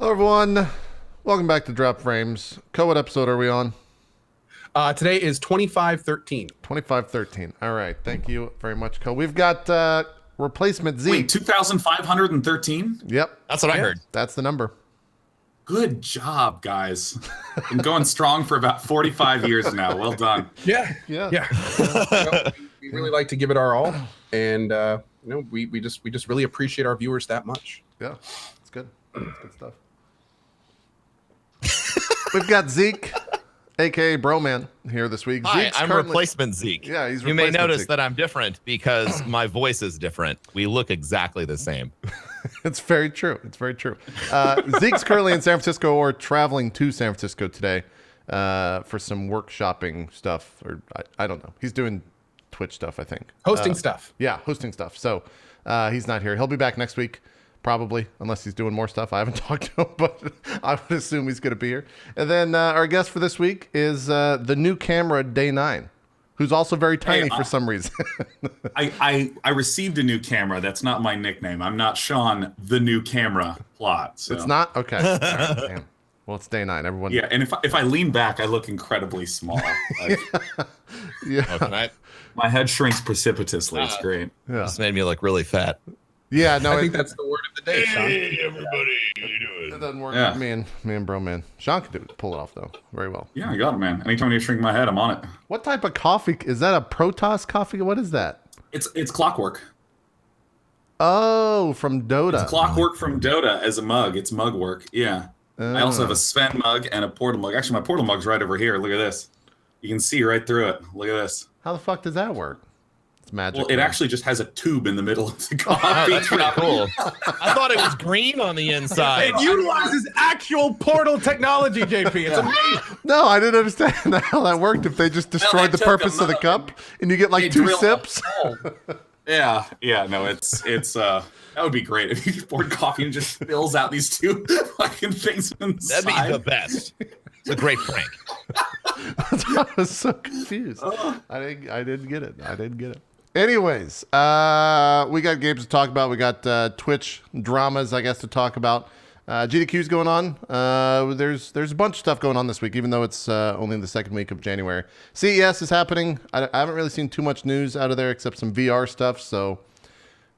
Hello, everyone. Welcome back to Drop Frames. Co, what episode are we on? Today is 2513. 2513. All right. Thank you very much, Co. We've got replacement Zeke. Wait, 2,513? Yep. That's what I heard. That's the number. Good job, guys. Been going strong for about 45 years now. Well done. Yeah. We really like to give it our all, and we just really appreciate our viewers that much. Yeah, it's good. It's good stuff. We've got Zeke, aka Broman, here this week. Hi, Zeke's I'm replacement Zeke. Yeah, he's You may replacement notice Zeke. that I'm different because my voice is different. We look exactly the same. It's very true. It's very true. Zeke's currently in San Francisco or traveling to San Francisco today for some workshopping stuff, or I don't know. He's doing Twitch stuff, I think. Hosting stuff. Yeah, hosting stuff. So he's not here. He'll be back next week, probably, unless he's doing more stuff. I haven't talked to him, but I would assume he's going to be here. And then our guest for this week is the new camera, Day 9, who's also very tiny for some reason. I received a new camera. That's not my nickname. I'm not Sean, the new camera plot. So. It's not? Okay. All right, damn. Well, it's Day 9. Everyone. Yeah, and if I lean back, I look incredibly small. Like, Yeah. Okay. my head shrinks precipitously. It's great. Yeah. This made me look really fat. Yeah, no, I think that's the word of the day, Sean. Everybody, how you it doing? doesn't work Yeah. with me and Bro Man. Sean can pull it off, though, very well. Yeah, I got it, man. Anytime you shrink my head, I'm on it. What type of coffee? Is that a Protoss coffee? What is that? It's clockwork. Oh, from Dota. It's clockwork from Dota as a mug. It's mug work. Yeah. I also have a Sven mug and a Portal mug. Actually, my Portal mug's right over here. Look at this. You can see right through it. Look at this. How the fuck does that work? It's magic. Well, it man. actually just has a tube in the middle of the Oh, coffee. that's pretty cool. I thought it was green on the inside. It utilizes actual portal technology, JP. It's amazing. No, I didn't understand how that worked. If they just destroyed they the took purpose a of the mug cup and you get like They 2 drilled a sips. hole. Yeah, no, it's that would be great if you just poured coffee and just spills out these two fucking things inside. That'd be the best. It's a great prank. I was so confused. I didn't get it. Anyways, we got games to talk about. We got Twitch dramas, I guess, to talk about. GDQ's going on. There's a bunch of stuff going on this week, even though it's only the second week of January. CES is happening. I haven't really seen too much news out of there except some VR stuff. So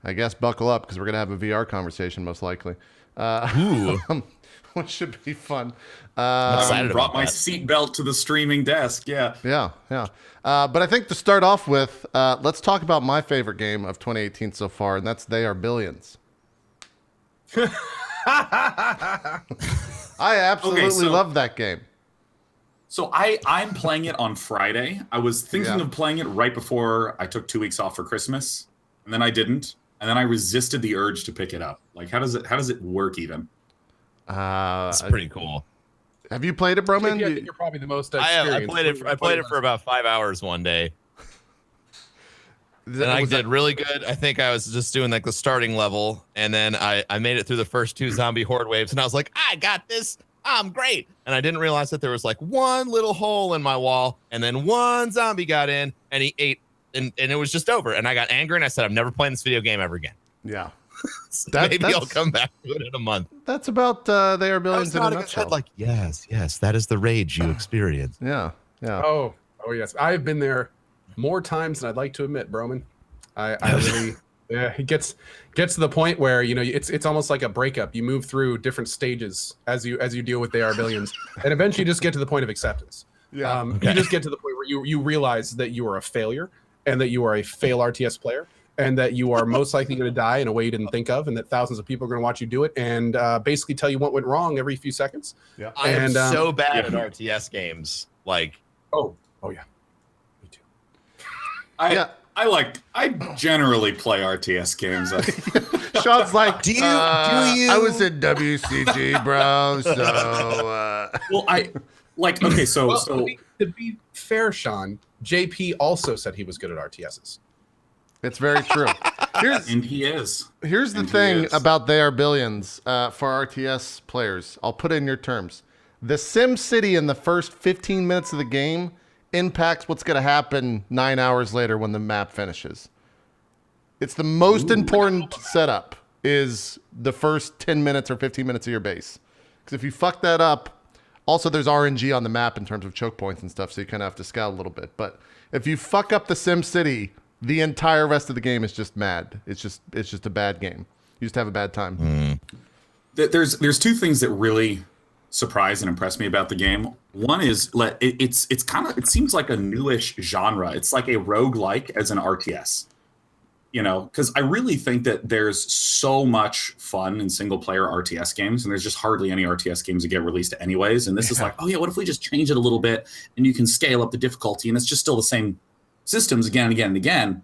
I guess buckle up because we're gonna have a VR conversation most likely. Ooh. Which should be fun. I'm I excited brought about my that. seatbelt to the streaming desk. Yeah. Yeah. But I think to start off with, let's talk about my favorite game of 2018 so far, and that's They Are Billions. I absolutely love that game. So I'm playing it on Friday. I was thinking of playing it right before I took 2 weeks off for Christmas, and then I didn't, and then I resisted the urge to pick it up. Like, how does it work even? It's pretty cool. Have you played it, Broman? JP, I think you're probably the most I experienced. played it for about 5 hours one day. And I did really good. I think I was just doing like the starting level, and then I made it through the first 2 zombie horde waves, and I was like, I got this. I'm great. And I didn't realize that there was like one little hole in my wall, and then one zombie got in, and he ate, and it was just over. And I got angry, and I said, I'm never playing this video game ever again. Yeah. So maybe I'll come back to it in a month. That's about They Are Billions in a I nutshell. said like, yes, that is the rage you experience. Yeah. Oh yes. I've been there more times than I'd like to admit, Broman. I really it gets to the point where it's almost like a breakup. You move through different stages as you deal with They Are Billions, and eventually you just get to the point of acceptance. Yeah. You just get to the point where you realize that you are a failure and that you are a fail RTS player and that you are most likely going to die in a way you didn't think of, and that thousands of people are going to watch you do it and basically tell you what went wrong every few seconds. Yeah. I am so bad at RTS games. Like, Oh yeah. Me too. I generally play RTS games. Sean's like, Do you? I was in WCG, bro. So Well, okay, so Well, to be fair, Sean, JP also said he was good at RTSs. it's very true. and he is. Here's the And he thing is. about They Are Billions for RTS players. I'll put it in your terms. The Sim City in the first 15 minutes of the game impacts what's going to happen 9 hours later when the map finishes. It's the most important setup is the first 10 minutes or 15 minutes of your base. Because if you fuck that up, also there's RNG on the map in terms of choke points and stuff, so you kind of have to scout a little bit. But if you fuck up the Sim City, the entire rest of the game is just mad. It's just a bad game. You just have a bad time. There's two things that really surprised and impressed me about the game. One is it seems like a newish genre. It's like a roguelike as an RTS. You know, because I really think that there's so much fun in single player RTS games, and there's just hardly any RTS games that get released anyways. And this is like, oh yeah, what if we just change it a little bit and you can scale up the difficulty and it's just still the same systems again and again and again.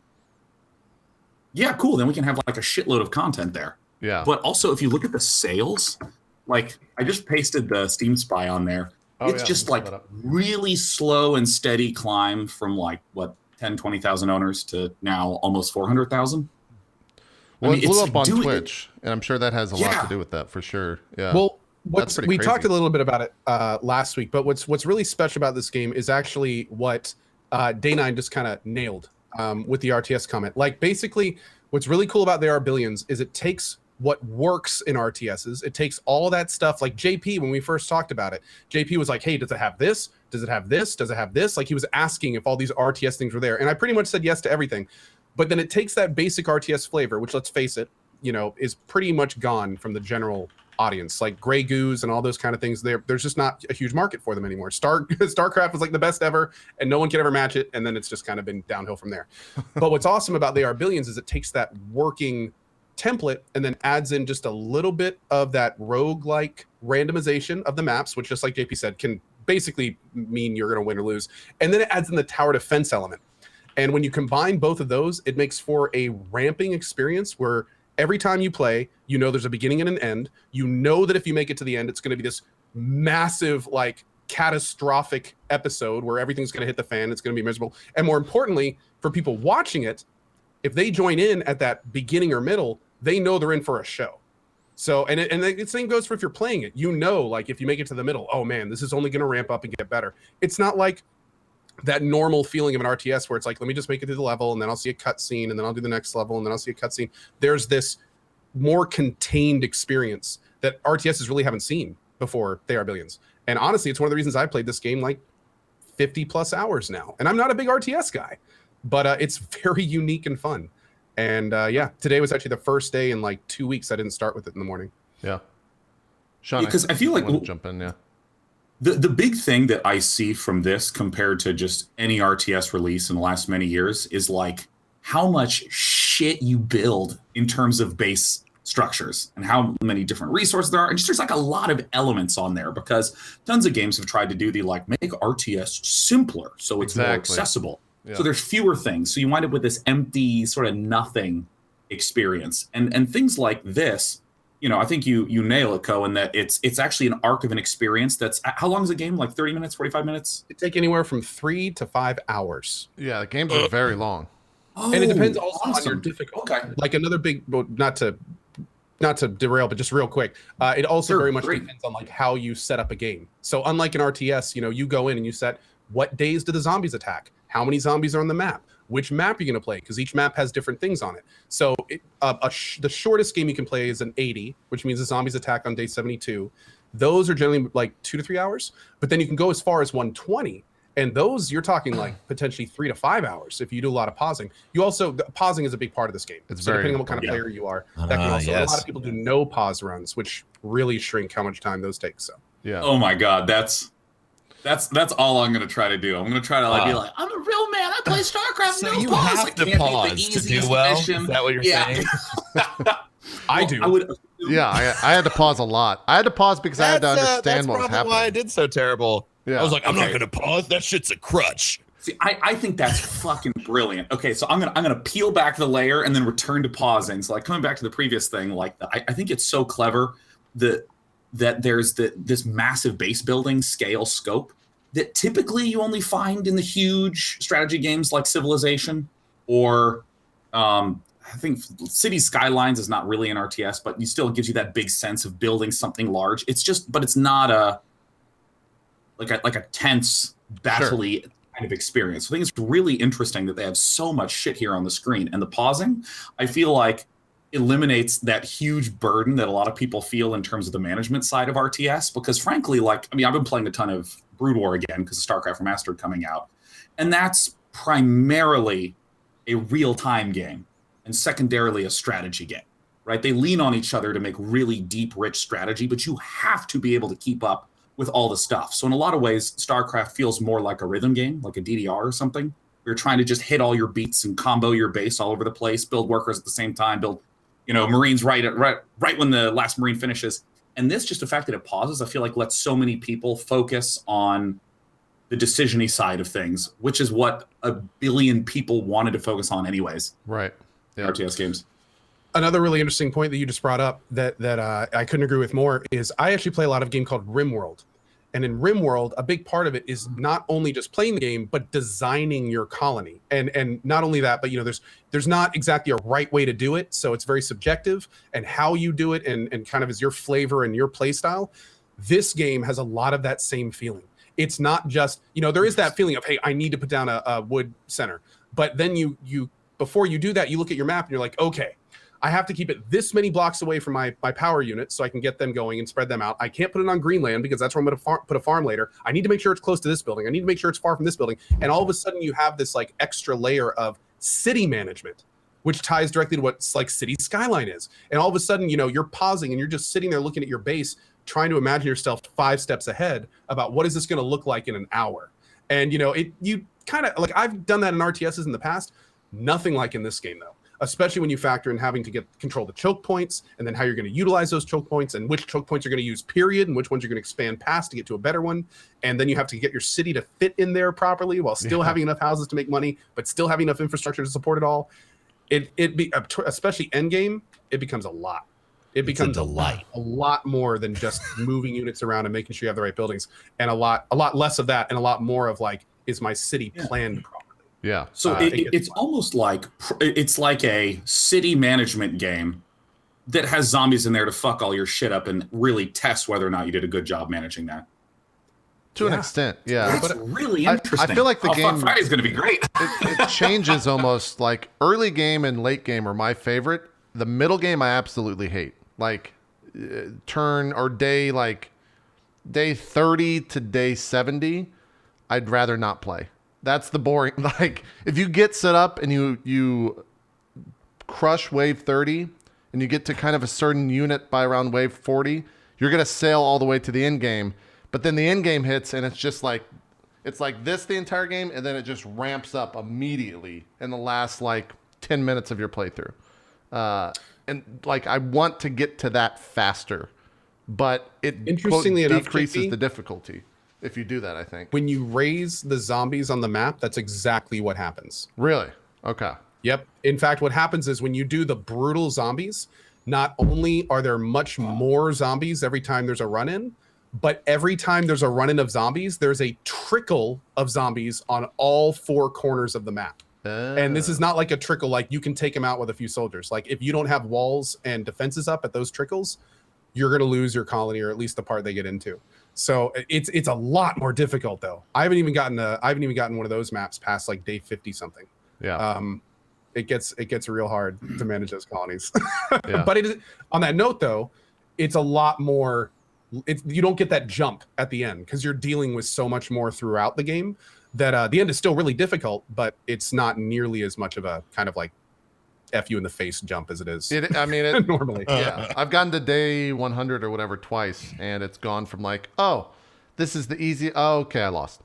Yeah, cool. Then we can have like a shitload of content there. Yeah. But also, if you look at the sales, like I just pasted the Steam Spy on there. It's just like really slow and steady climb from like what 10, 20,000 owners to now almost 400,000. Well, it blew up on Twitch, and I'm sure that has a lot to do with that for sure. Yeah. Well, we talked a little bit about it last week, but what's really special about this game is actually what Day9 just kind of nailed with the RTS comment. Like basically, what's really cool about There Are Billions is it takes what works in RTSs. It takes all that stuff. Like JP, when we first talked about it, JP was like, hey, does it have this? Does it have this? Does it have this? Like he was asking if all these RTS things were there. And I pretty much said yes to everything. But then it takes that basic RTS flavor, which let's face it, you know, is pretty much gone from the general audience. Like Grey Goose and all those kind of things, there's just not a huge market for them anymore. StarCraft was like the best ever, and no one can ever match it. And then it's just kind of been downhill from there. But what's awesome about They Are Billions is it takes that working template and then adds in just a little bit of that roguelike randomization of the maps, which just like JP said, can basically mean you're going to win or lose. And then it adds in the tower defense element. And when you combine both of those, it makes for a ramping experience where every time you play, you know there's a beginning and an end. You know that if you make it to the end, it's going to be this massive, like, catastrophic episode where everything's going to hit the fan. It's going to be miserable. And more importantly, for people watching it, if they join in at that beginning or middle, they know they're in for a show. So, and the same goes for if you're playing it. You know, like if you make it to the middle, oh man, this is only going to ramp up and get better. It's not like that normal feeling of an RTS where it's like, let me just make it through the level and then I'll see a cutscene and then I'll do the next level and then I'll see a cutscene. There's this more contained experience that RTSs really haven't seen before They Are Billions. And honestly, it's one of the reasons I played this game like 50 plus hours now. And I'm not a big RTS guy, but it's very unique and fun. And yeah, today was actually the first day in like 2 weeks I didn't start with it in the morning. Yeah. Sean, because I feel like jump in, yeah. The big thing that I see from this compared to just any RTS release in the last many years is like how much shit you build in terms of base structures and how many different resources there are. And just there's like a lot of elements on there because tons of games have tried to do the like make RTS simpler so it's more accessible. Yeah. So there's fewer things. So you wind up with this empty sort of nothing experience. And things like this, you know, I think you nail it, Ko, in that it's actually an arc of an experience that's how long is a game? Like 30 minutes, 45 minutes? It take anywhere from 3 to 5 hours. Yeah, the games are very long. Oh, and it depends also on your difficulty. Okay. Like another big, well, not to derail, but just real quick. It also very much depends on like how you set up a game. So unlike an RTS, you know, you go in and you set what days do the zombies attack? How many zombies are on the map? Which map are you going to play? Because each map has different things on it. So the shortest game you can play is an 80, which means the zombies attack on day 72. Those are generally like 2 to 3 hours. But then you can go as far as 120. And those, you're talking like potentially 3 to 5 hours if you do a lot of pausing. You also, pausing is a big part of this game. It's so very depending on what kind of player you are, that can also, a lot of people do no pause runs, which really shrink how much time those take. So yeah. Oh my God, that's all I'm gonna try to do. I'm gonna try to be like, I'm a real man. I play StarCraft. So no you pause. have to pause to do well. Mission. Is that what you're saying? I do. I would. Yeah, I had to pause a lot. I had to pause because I had to understand what was happening. That's probably why I did so terrible. Yeah. I was like, I'm not gonna pause. That shit's a crutch. See, I think that's fucking brilliant. Okay, so I'm gonna peel back the layer and then return to pausing. So like coming back to the previous thing, like I think it's so clever that there's this massive base building scale scope that typically you only find in the huge strategy games like Civilization or I think City Skylines is not really an RTS, but it still gives you that big sense of building something large. It's just, but it's not a tense, battle-y kind of experience. I think it's really interesting that they have so much shit here on the screen. And the pausing, I feel like eliminates that huge burden that a lot of people feel in terms of the management side of RTS. Because frankly, like, I mean, I've been playing a ton of Brood War again because of StarCraft Remastered coming out. And that's primarily a real-time game and secondarily a strategy game, right? They lean on each other to make really deep, rich strategy, but you have to be able to keep up with all the stuff. So in a lot of ways, StarCraft feels more like a rhythm game, like a DDR or something. You're trying to just hit all your beats and combo your base all over the place, build workers at the same time, build, Marines right when the last Marine finishes. And this, just the fact that it pauses, I feel like lets so many people focus on the decision-y side of things, which is what a billion people wanted to focus on anyways. Right. Yeah. RTS games. Another really interesting point that you just brought up that I couldn't agree with more is I actually play a lot of a game called RimWorld. And in RimWorld, a big part of it is not only just playing the game, but designing your colony. And not only that, but there's not exactly a right way to do it. So it's very subjective, and how you do it and kind of is your flavor and your play style. This game has a lot of that same feeling. It's not just, there is that feeling of, hey, I need to put down a wood center. But then you before you do that, you look at your map and you're like, okay, I have to keep it this many blocks away from my power units so I can get them going and spread them out. I can't put it on Greenland because that's where I'm going to put a farm later. I need to make sure it's close to this building. I need to make sure it's far from this building. And all of a sudden you have this like extra layer of city management, which ties directly to what like city skyline is. And all of a sudden, you're pausing and you're just sitting there looking at your base, trying to imagine yourself 5 steps ahead about what is this going to look like in an hour. And, you kind of like, I've done that in RTSs in the past, nothing like in this game though. Especially when you factor in having to control the choke points, and then how you're going to utilize those choke points, and which choke points you're going to use, period, and which ones you're going to expand past to get to a better one. And then you have to get your city to fit in there properly while still having enough houses to make money, but still having enough infrastructure to support it all. Especially endgame, it becomes a lot. It becomes a delight. A lot more than just moving units around and making sure you have the right buildings, and a lot less of that, and a lot more of like, is my city planned properly? Yeah. So it's almost like it's like a city management game that has zombies in there to fuck all your shit up and really test whether or not you did a good job managing that. To an extent, yeah. That's really interesting. I feel like the game Friday's going to be great. it changes almost. Like early game and late game are my favorite. The middle game I absolutely hate. Like turn or day 30 to day 70, I'd rather not play. That's the boring. Like if you get set up and you crush wave 30 and you get to kind of a certain unit by around wave 40, you're going to sail all the way to the end game. But then the end game hits and it's just like, it's like this the entire game, and then it just ramps up immediately in the last like 10 minutes of your playthrough. And like I want to get to that faster, but it interestingly enough decreases JP, the difficulty if you do that, I think. When you raise the zombies on the map, that's exactly what happens. Really? Okay. Yep. In fact, what happens is when you do the brutal zombies, not only are there much more zombies every time there's a run-in, but every time there's a run-in of zombies, there's a trickle of zombies on all 4 corners of the map. And this is not like a trickle, like you can take them out with a few soldiers. Like if you don't have walls and defenses up at those trickles, you're going to lose your colony, or at least the part they get into. So it's a lot more difficult though. I haven't even gotten one of those maps past like day 50 something. Yeah. It gets real hard to manage those colonies. Yeah. But on that note though, it's a lot more. You don't get that jump at the end because you're dealing with so much more throughout the game that the end is still really difficult, but it's not nearly as much of a kind of like F you in the face jump as it is. Normally. Yeah. I've gotten to day 100 or whatever twice, and it's gone from like, oh, this is the easy. Oh, okay, I lost.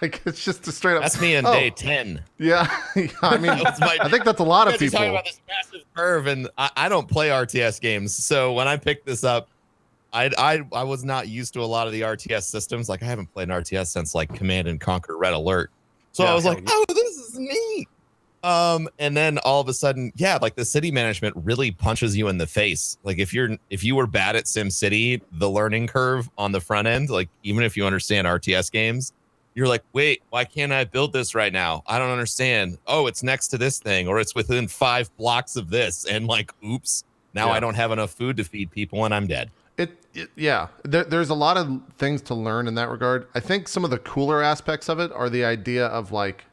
Like it's just a straight up. That's me on day 10. Yeah. I mean, I think that's a lot of people. Talking about this massive curve, and I don't play RTS games, so when I picked this up, I was not used to a lot of the RTS systems. Like I haven't played an RTS since like Command and Conquer Red Alert. So I was like, oh, this is neat. And then all of a sudden, yeah, like the city management really punches you in the face. Like if you were bad at SimCity, the learning curve on the front end, like even if you understand RTS games, you're like, wait, why can't I build this right now? I don't understand. Oh, it's next to this thing, or it's within 5 blocks of this. And like, oops, now I don't have enough food to feed people and I'm dead. Yeah, there's a lot of things to learn in that regard. I think some of the cooler aspects of it are the idea of like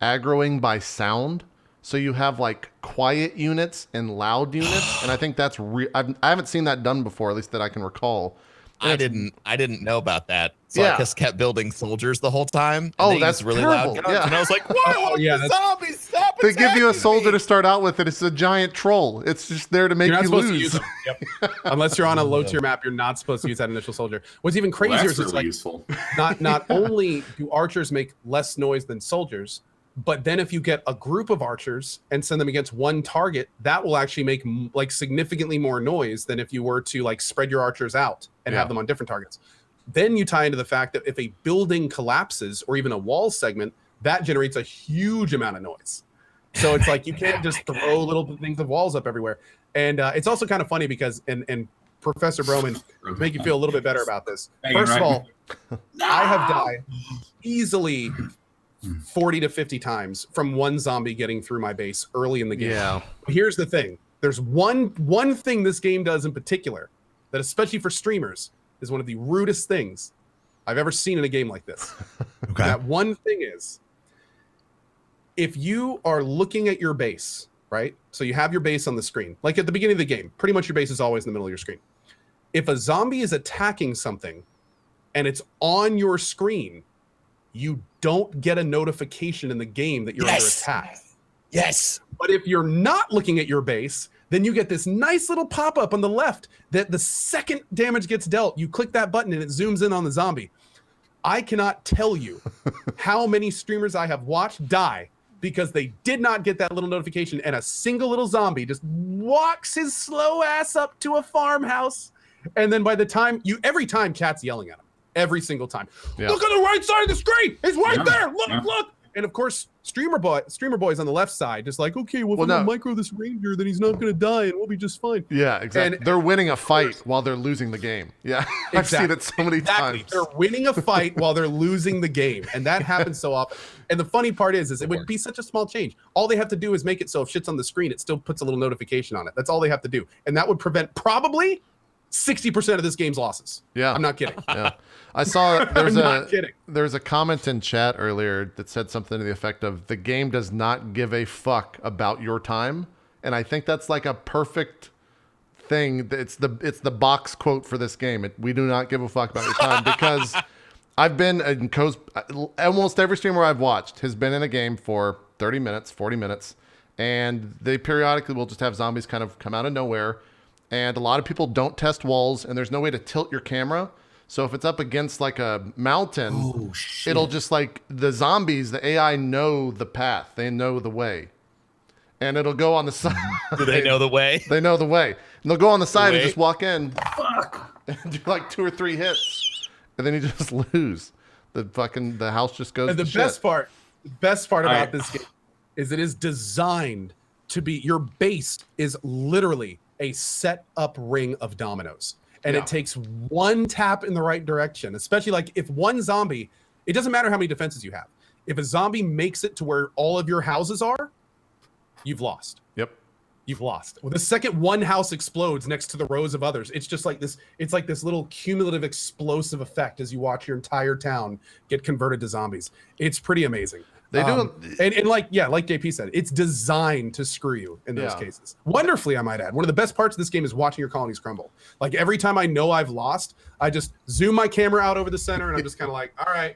aggroing by sound. So you have like quiet units and loud units, and I think that's I haven't seen that done before, at least that I can recall. I didn't know about that. So Yeah. I just kept building soldiers the whole time. And Oh, they that's use really terrible. loud guns. Yeah. And I was like, why yeah, the zombies stop They give you a attacking soldier me? to start out with, and it's a giant troll. It's just there to make You're not you supposed to lose. use them. Yep. Unless you're on a low tier map, you're not supposed to use that initial soldier. What's even Well, crazier that's is it's really like useful. not only do archers make less noise than soldiers, but then if you get a group of archers and send them against one target, that will actually make like significantly more noise than if you were to like spread your archers out and Yeah. have them on different targets. Then you tie into the fact that if a building collapses or even a wall segment, that generates a huge amount of noise. So it's like you can't just throw little things of walls up everywhere. And it's also kind of funny because, and Professor Broman, to make you feel a little bit better about this. First of all, I have died easily 40 to 50 times from one zombie getting through my base early in the game. Yeah. Here's the thing. There's one thing this game does in particular that, especially for streamers, is one of the rudest things I've ever seen in a game like this. Okay. That one thing is, if you are looking at your base, right? So you have your base on the screen. Like at the beginning of the game, pretty much your base is always in the middle of your screen. If a zombie is attacking something and it's on your screen, you don't get a notification in the game that you're under attack. Yes. But if you're not looking at your base, then you get this nice little pop-up on the left that the second damage gets dealt, you click that button and it zooms in on the zombie. I cannot tell you how many streamers I have watched die because they did not get that little notification, and a single little zombie just walks his slow ass up to a farmhouse. And then by the time every time Cat's yelling at him, every single time, Yeah. look on the right side of the screen. It's right Yeah. there. Look, Yeah. look. And of course, streamer boys on the left side, just like, okay, well, if Well, I'm no. gonna micro this ranger, then he's not gonna die, and we'll be just fine. Yeah, exactly. And- They're winning a fight while they're losing the game. Yeah, I've seen it so many Exactly. times. They're winning a fight while they're losing the game, and that happens so often. And the funny part is it would be such a small change. All they have to do is make it so if shit's on the screen, it still puts a little notification on it. That's all they have to do, and that would prevent probably 60% of this game's losses. Yeah. I'm not kidding. Yeah. I saw I'm not kidding. there's a comment in chat earlier that said something to the effect of the game does not give a fuck about your time, and I think that's like a perfect thing. It's the box quote for this game. We do not give a fuck about your time because I've been in almost every streamer I've watched has been in a game for 30 minutes, 40 minutes, and they periodically will just have zombies kind of come out of nowhere. And a lot of people don't test walls, and there's no way to tilt your camera. So if it's up against like a mountain, it'll just like the zombies, the AI know the path. They know the way. And it'll go on the side. Do they know the way? They know the way. And they'll go on the side and way? just walk in and do like 2 or 3 hits. And then you just lose. The house just goes And the to best shit. part about this game is it is designed to be, your base is literally a set up ring of dominoes. And Yeah. it takes one tap in the right direction, especially like if one zombie, it doesn't matter how many defenses you have. If a zombie makes it to where all of your houses are, you've lost. Yep. You've lost. Well, the second one house explodes next to the rows of others, it's just like this. It's like this little cumulative explosive effect as you watch your entire town get converted to zombies. It's pretty amazing. They do. And like JP said, it's designed to screw you in those Yeah. cases. Wonderfully, I might add. One of the best parts of this game is watching your colonies crumble. Like every time I know I've lost, I just zoom my camera out over the center, and I'm just kind of like, all right,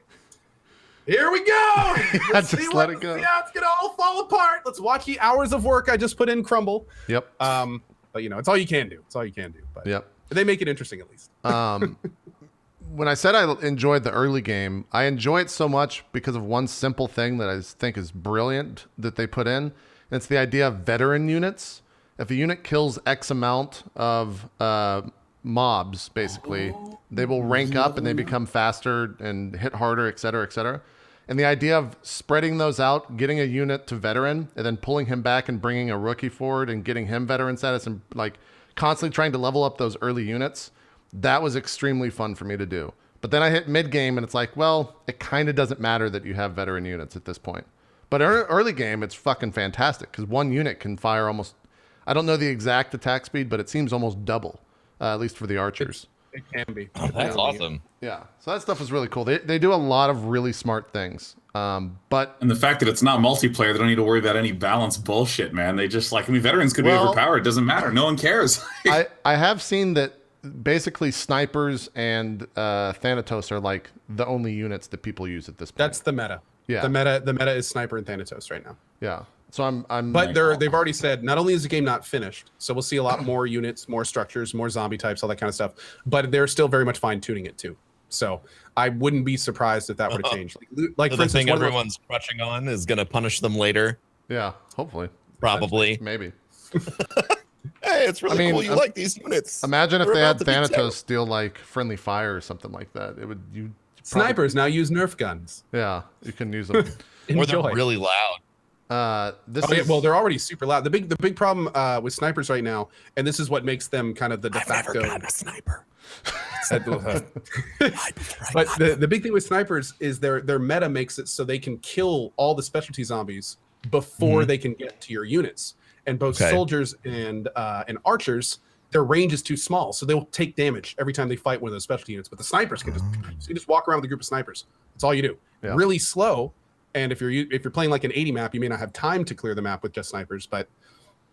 here we go. Let's just let it go. See how it's gonna all fall apart. Let's watch the hours of work I just put in crumble. Yep. But it's all you can do. It's all you can do. But Yep. they make it interesting at least. When I said I enjoyed the early game, I enjoy it so much because of one simple thing that I think is brilliant that they put in. And it's the idea of veteran units. If a unit kills X amount of mobs, basically, they will rank up and they become faster and hit harder, et cetera, et cetera. And the idea of spreading those out, getting a unit to veteran, and then pulling him back and bringing a rookie forward and getting him veteran status and like constantly trying to level up those early units, that was extremely fun for me to do. But then I hit mid game and it's like, well, it kind of doesn't matter that you have veteran units at this point. But early game, it's fucking fantastic because one unit can fire almost, I don't know the exact attack speed, but it seems almost double, at least for the archers. It can be. Oh, that's awesome. Yeah, so that stuff is really cool. They do a lot of really smart things. But And the fact that it's not multiplayer, they don't need to worry about any balance bullshit, man. They just like, I mean, veterans could be Well, overpowered. It doesn't matter. No one cares. I have seen that basically snipers and Thanatos are like the only units that people use at this point. That's the meta. Yeah. The meta is sniper and Thanatos right now. Yeah. So I'm But they've already said not only is the game not finished, so we'll see a lot more units, more structures, more zombie types, all that kind of stuff. But they're still very much fine tuning it too. So I wouldn't be surprised if that were to change. Like So for the thing instance, everyone's crutching on is going to punish them later. yeah, hopefully. Probably. Maybe. Hey, it's really I mean, cool. You like these units. Imagine if They're they had about to be terrible. Thanatos steal like friendly fire or something like that. It would snipers now use Nerf guns. Yeah, you can use them. Or they're Enjoy. really loud. This Oh, yeah, is well, they're already super loud. The big problem with snipers right now, and this is what makes them kind of the de facto. a sniper. But the big thing with snipers is their meta makes it so they can kill all the specialty zombies before they can get to your units. And both soldiers and archers, their range is too small, so they'll take damage every time they fight one of those specialty units. But the snipers can just walk around with a group of snipers. That's all you do. Yeah. Really slow. And if you're playing like an 80 map, you may not have time to clear the map with just snipers. But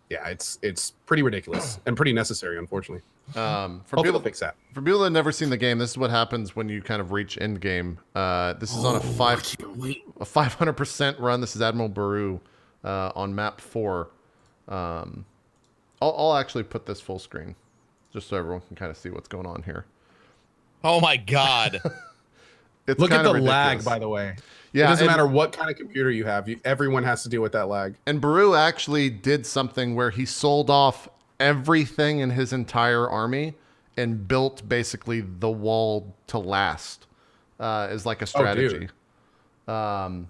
yeah, it's pretty ridiculous and pretty necessary, unfortunately. Hopefully they'll fix that. For people that have never seen the game, this is what happens when you kind of reach end game. This is on a 500% run. This is Admiral Baru on map 4. I'll actually put this full screen just so everyone can kind of see what's going on here. Oh my god. It's Look at kind the of lag, ridiculous. by the way. Yeah, It doesn't and- matter what kind of computer you have. Everyone has to deal with that lag. And Baru actually did something where he sold off everything in his entire army and built basically the wall to last as like a strategy. And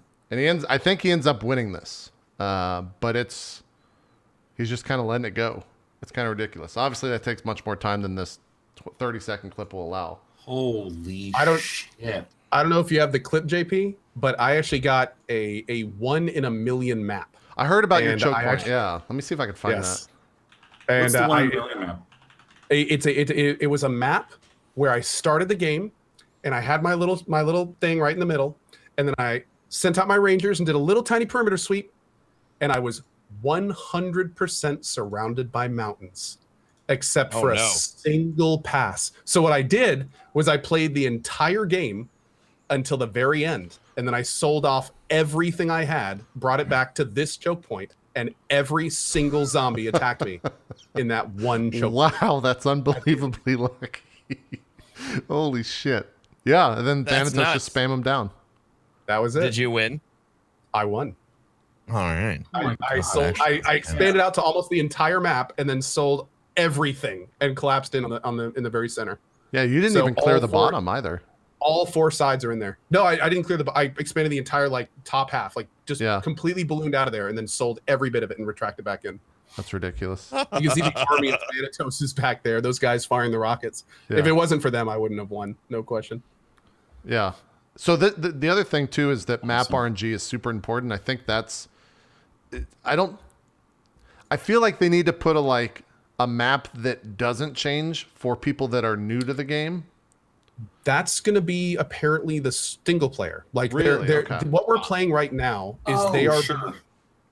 I think he ends up winning this. But he's just kind of letting it go. It's kind of ridiculous. Obviously, that takes much more time than this 30-second clip will allow. Holy shit. I don't know if you have the clip, JP, but I actually got a 1 in a million map. I heard about your And choke I point. actually- Yeah, let me see if I can find that. And What's the 1 in a million map? it was a map where I started the game and I had my little thing right in the middle, and then I sent out my rangers and did a little tiny perimeter sweep, and I was 100% surrounded by mountains except for a single pass. So what I did was I played the entire game until the very end, and then I sold off everything I had, brought it back to this choke point, and every single zombie attacked me in that one choke point. Wow, that's unbelievably lucky. Holy shit. Yeah, and then That's Thanatos nuts. just spam him down. That was it. Did you win? I won. All right. I expanded out to almost the entire map and then sold everything and collapsed in in the very center. Yeah, you didn't So even clear all the four- bottom either. All 4 sides are in there. No, I didn't clear I expanded the entire like top half, like just completely ballooned out of there and then sold every bit of it and retracted back in. That's ridiculous. You can see the army of Thanatos is back there. Those guys firing the rockets. Yeah. If it wasn't for them, I wouldn't have won. No question. Yeah. So the other thing too is that map RNG is super important. I think I feel like they need to put a map that doesn't change for people that are new to the game. That's going to be apparently the single player. Like Really? Okay. what we're playing right now is they are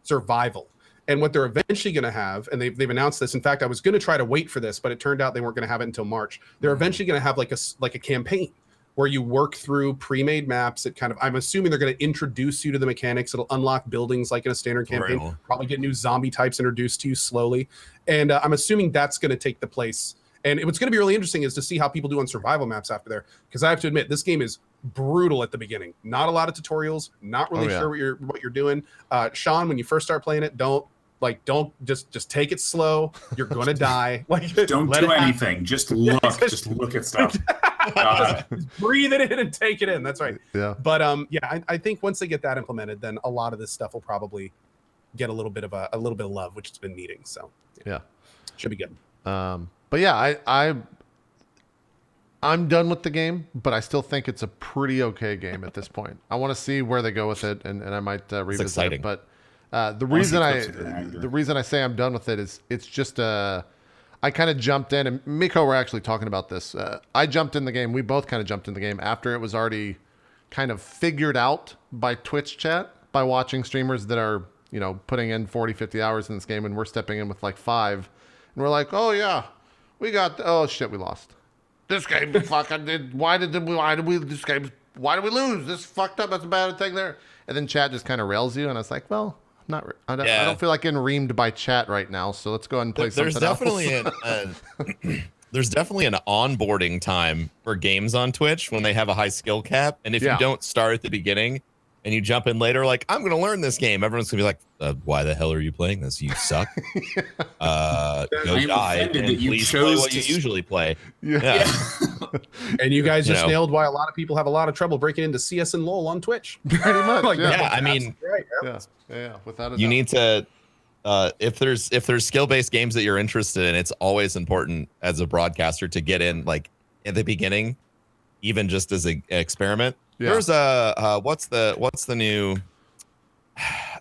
survival. And what they're eventually going to have, and they've announced this. In fact, I was going to try to wait for this, but it turned out they weren't going to have it until March. They're eventually going to have like a campaign where you work through pre-made maps. That kind of, I'm assuming they're going to introduce you to the mechanics. It'll unlock buildings like in a standard campaign. Right. Probably get new zombie types introduced to you slowly. And I'm assuming that's going to take the place. And what's going to be really interesting is to see how people do on survival maps after there. Because I have to admit, this game is brutal at the beginning. Not a lot of tutorials. Not really sure what you're doing. Sean, when you first start playing it, don't just take it slow. You're gonna die. Don't do anything. Just look. Just look at stuff. Just breathe it in and take it in. That's right. Yeah. But I think once they get that implemented, then a lot of this stuff will probably get a little bit of love, which it's been needing. So Yeah. should be good. But yeah, I'm done with the game, but I still think it's a pretty okay game at this point. I want to see where they go with it, and I might revisit exciting. it. But the reason I say I'm done with it is it's just I I kind of jumped in, and Miko were actually talking about this. I jumped in the game. We both kind of jumped in the game after it was already kind of figured out by Twitch chat, by watching streamers that are, putting in 40, 50 hours in this game, and we're stepping in with like 5. And we're like, oh, yeah, we lost. This game fucking did. Why did we lose? This fucked up. That's a bad thing there. And then chat just kind of rails you, and I was like, well, I don't feel like getting reamed by chat right now, so let's go ahead and play something else. There's definitely an onboarding time for games on Twitch when they have a high skill cap, and if you don't start at the beginning and you jump in later, like, I'm going to learn this game, everyone's going to be like, why the hell are you playing this? You suck. Go die, and please play what you usually play. Yeah. And you guys just nailed why a lot of people have a lot of trouble breaking into CS and LoL on Twitch. Pretty much. I mean, right. Yeah, without a doubt. You need to, if there's skill-based games that you're interested in, it's always important as a broadcaster to get in like at the beginning, even just as an experiment. Yeah. There's what's the new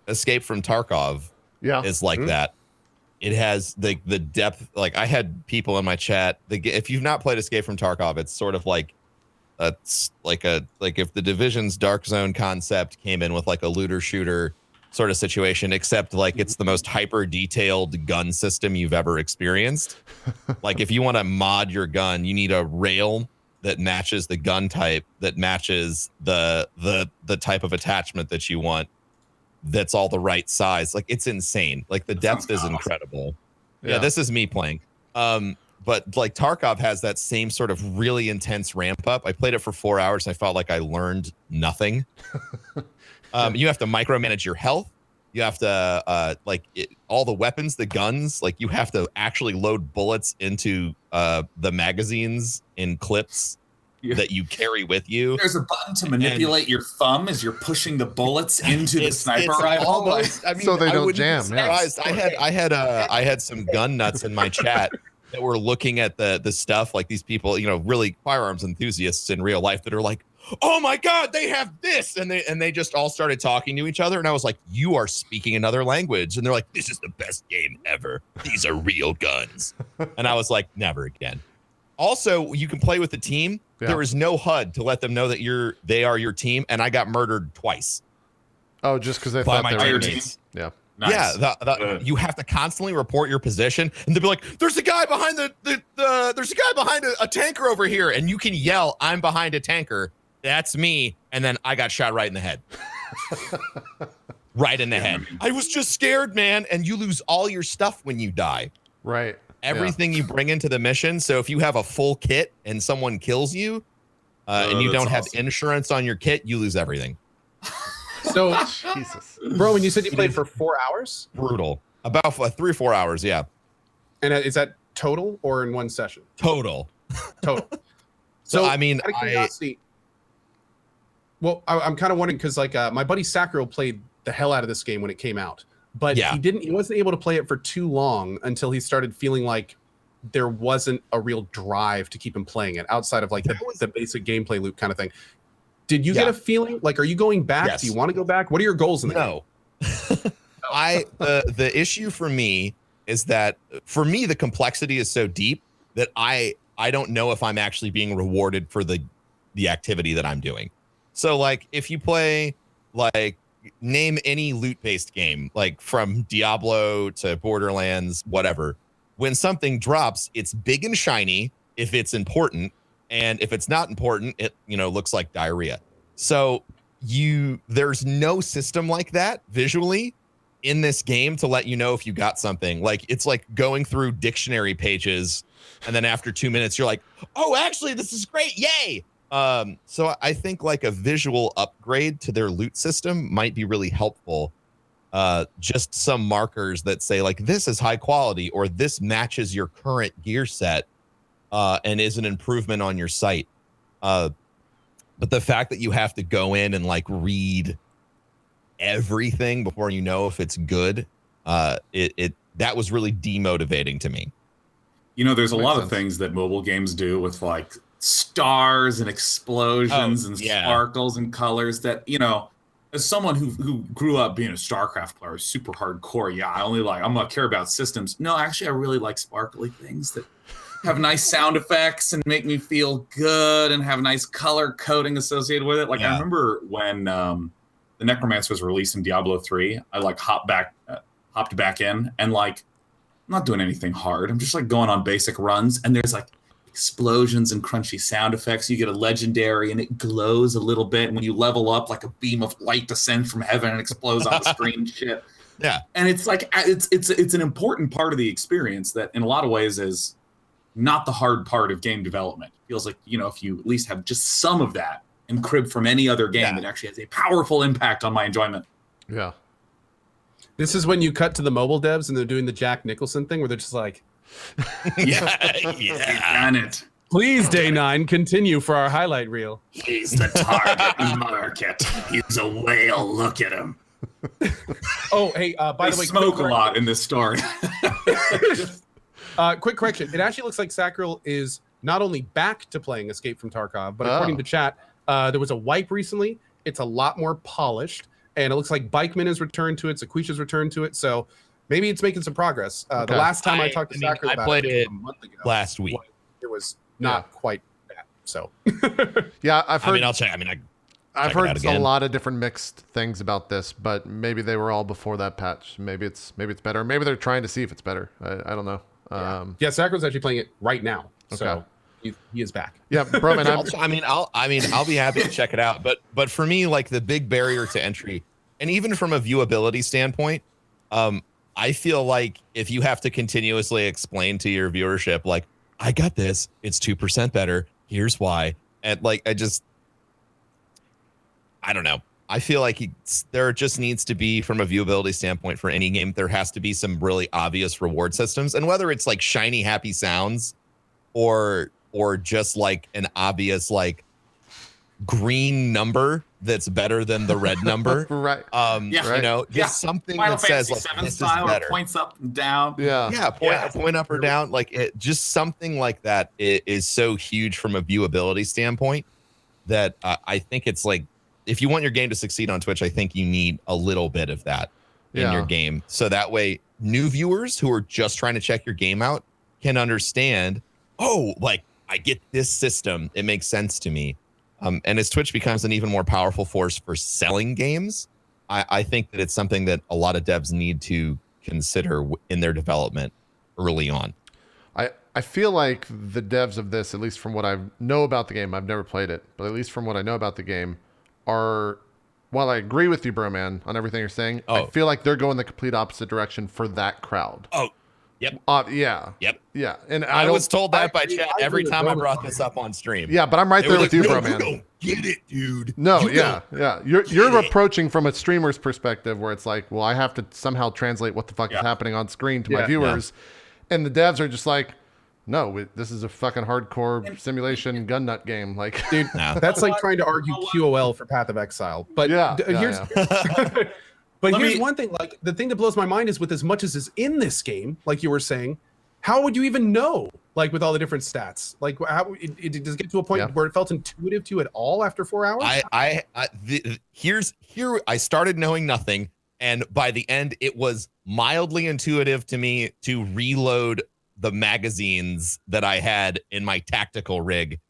Escape from Tarkov? Yeah, is like that. It has the depth. Like, I had people in my chat. If you've not played Escape from Tarkov, it's sort of like if the Division's Dark Zone concept came in with like a looter shooter sort of situation, except like it's the most hyper detailed gun system you've ever experienced. Like, if you want to mod your gun, you need a rail that matches the gun type, that matches the type of attachment that you want, that's all the right size. Like, it's insane. Like, the depth is incredible. Yeah, this is me playing. But like Tarkov has that same sort of really intense ramp up. I played it for 4 hours and I felt like I learned nothing. You have to micromanage your health. You have to all the weapons, the guns, like you have to actually load bullets into the magazines in clips that you carry with you. There's a button to manipulate your thumb as you're pushing the bullets into the sniper rifle. Almost, I mean, so they don't jam. I had some gun nuts in my chat that were looking at the stuff, like these people, really firearms enthusiasts in real life that are like, oh my God, they have this. And they just all started talking to each other. And I was like, you are speaking another language. And they're like, this is the best game ever. These are real guns. And I was like, never again. Also, you can play with the team. Yeah. There is no HUD to let them know that they are your team. And I got murdered twice. Oh, just because they thought they were your team? Yeah. Nice. Yeah, you have to constantly report your position, and they'll be like, "There's a guy behind there's a guy behind a tanker over here," and you can yell, "I'm behind a tanker." That's me, and then I got shot right in the head. Right in the head. I was just scared, man, and you lose all your stuff when you die. Right. Everything you bring into the mission. So if you have a full kit and someone kills you, and you don't have insurance on your kit, you lose everything. So, Jesus, bro, when you said you played for 4 hours, brutal. About 3 or 4 hours, yeah. And is that total or in one session? Total. So I mean, out of curiosity, I'm kind of wondering because like my buddy Sacro played the hell out of this game when it came out, but he wasn't able to play it for too long until he started feeling like there wasn't a real drive to keep him playing it outside of like the basic gameplay loop kind of thing. Did you get a feeling like, are you going back? Yes. Do you want to go back? What are your goals in the game? The issue for me is that for me, the complexity is so deep that I don't know if I'm actually being rewarded for the activity that I'm doing. So like, if you play, like, name any loot-based game, like from Diablo to Borderlands, whatever, when something drops, it's big and shiny if it's important. And if it's not important, it looks like diarrhea. So there's no system like that visually in this game to let you know if you got something. Like, it's like going through dictionary pages, and then after 2 minutes, you're like, oh, actually, this is great, yay! So I think like a visual upgrade to their loot system might be really helpful. Just some markers that say like, this is high quality, or this matches your current gear set. And is an improvement on your site. But the fact that you have to go in and like read everything before you know if it's good, that was really demotivating to me. There's a lot of things that mobile games do with like stars and explosions and sparkles and colors that, as someone who grew up being a StarCraft player, super hardcore, yeah, I'm gonna care about systems. No, actually, I really like sparkly things that have nice sound effects and make me feel good and have nice color coding associated with it. Like I remember when the Necromancer was released in Diablo 3, I like hopped back in and like I'm not doing anything hard. I'm just like going on basic runs, and there's like explosions and crunchy sound effects. You get a legendary and it glows a little bit. And when you level up, like a beam of light descends from heaven and explodes on the screen and shit. Yeah. And it's like it's an important part of the experience that in a lot of ways is not the hard part of game development. It feels like, you know, if you at least have just some of that and crib from any other game, it actually has a powerful impact on my enjoyment. Yeah. This is when you cut to the mobile devs and they're doing the Jack Nicholson thing where they're just like, Done it. please, Day 9, continue for our highlight reel. He's the target market. He's a whale. Look at him. Oh, hey, by the way, Smoke a lot in this story. Quick correction. It actually looks like Sacriel is not only back to playing Escape from Tarkov, but according to chat, there was a wipe recently. It's a lot more polished, and it looks like Bikeman has returned to it. Sequisha's returned to it. So maybe it's making some progress. The last time I talked to Sacriel about played it a month ago, last week. It was not quite that. So Yeah, I've heard. I'll check. I've check it out heard a again. lot of different mixed things about this, but maybe they were all before that patch. Maybe it's better. Maybe they're trying to see if it's better. I don't know. yeah, Sacriel's actually playing it right now. Okay. So he is back. Yeah, bro, man. I'll be happy to check it out. But for me, like the big barrier to entry, and even from a viewability standpoint, I feel like if you have to continuously explain to your viewership, like, I got this, it's 2% better, here's why, and like I don't know. I feel like there just needs to be, from a viewability standpoint for any game, there has to be some really obvious reward systems, and whether it's like shiny happy sounds or just like an obvious like green number that's better than the red number. Right. You know, just something Final that says Fantasy like VII this style, is better. points up and down. Yeah. Point up or down. Like it, just something like that is so huge from a viewability standpoint that I think it's like, if you want your game to succeed on Twitch, I think you need a little bit of that in your game. So that way new viewers who are just trying to check your game out can understand, oh, like I get this system. It makes sense to me. And as Twitch becomes an even more powerful force for selling games, I think that it's something that a lot of devs need to consider in their development early on. I feel like the devs of this, at least from what I know about the game, I've never played it, but at least from what I know about the game, are, while I agree with you, bro, man, on everything you're saying, I feel like they're going the complete opposite direction for that crowd. Oh, yep. Yeah. Yep. Yeah. And I was told that by chat every time I brought this up on stream. Yeah, but I'm right there with you, bro, man. You don't get it, dude. No, yeah. You're approaching from a streamer's perspective where it's like, well, I have to somehow translate what the fuck is happening on screen to my viewers. And the devs are just like, no, this is a fucking hardcore simulation gun nut game. Like, Dude, that's like trying to argue QOL for Path of Exile. But here's here's one thing. Like, the thing that blows my mind is, with as much as is in this game, like you were saying, how would you even know, like, with all the different stats? Like, how it does it get to a point where it felt intuitive to you at all after 4 hours? I started knowing nothing, and by the end it was mildly intuitive to me to reload the magazines that I had in my tactical rig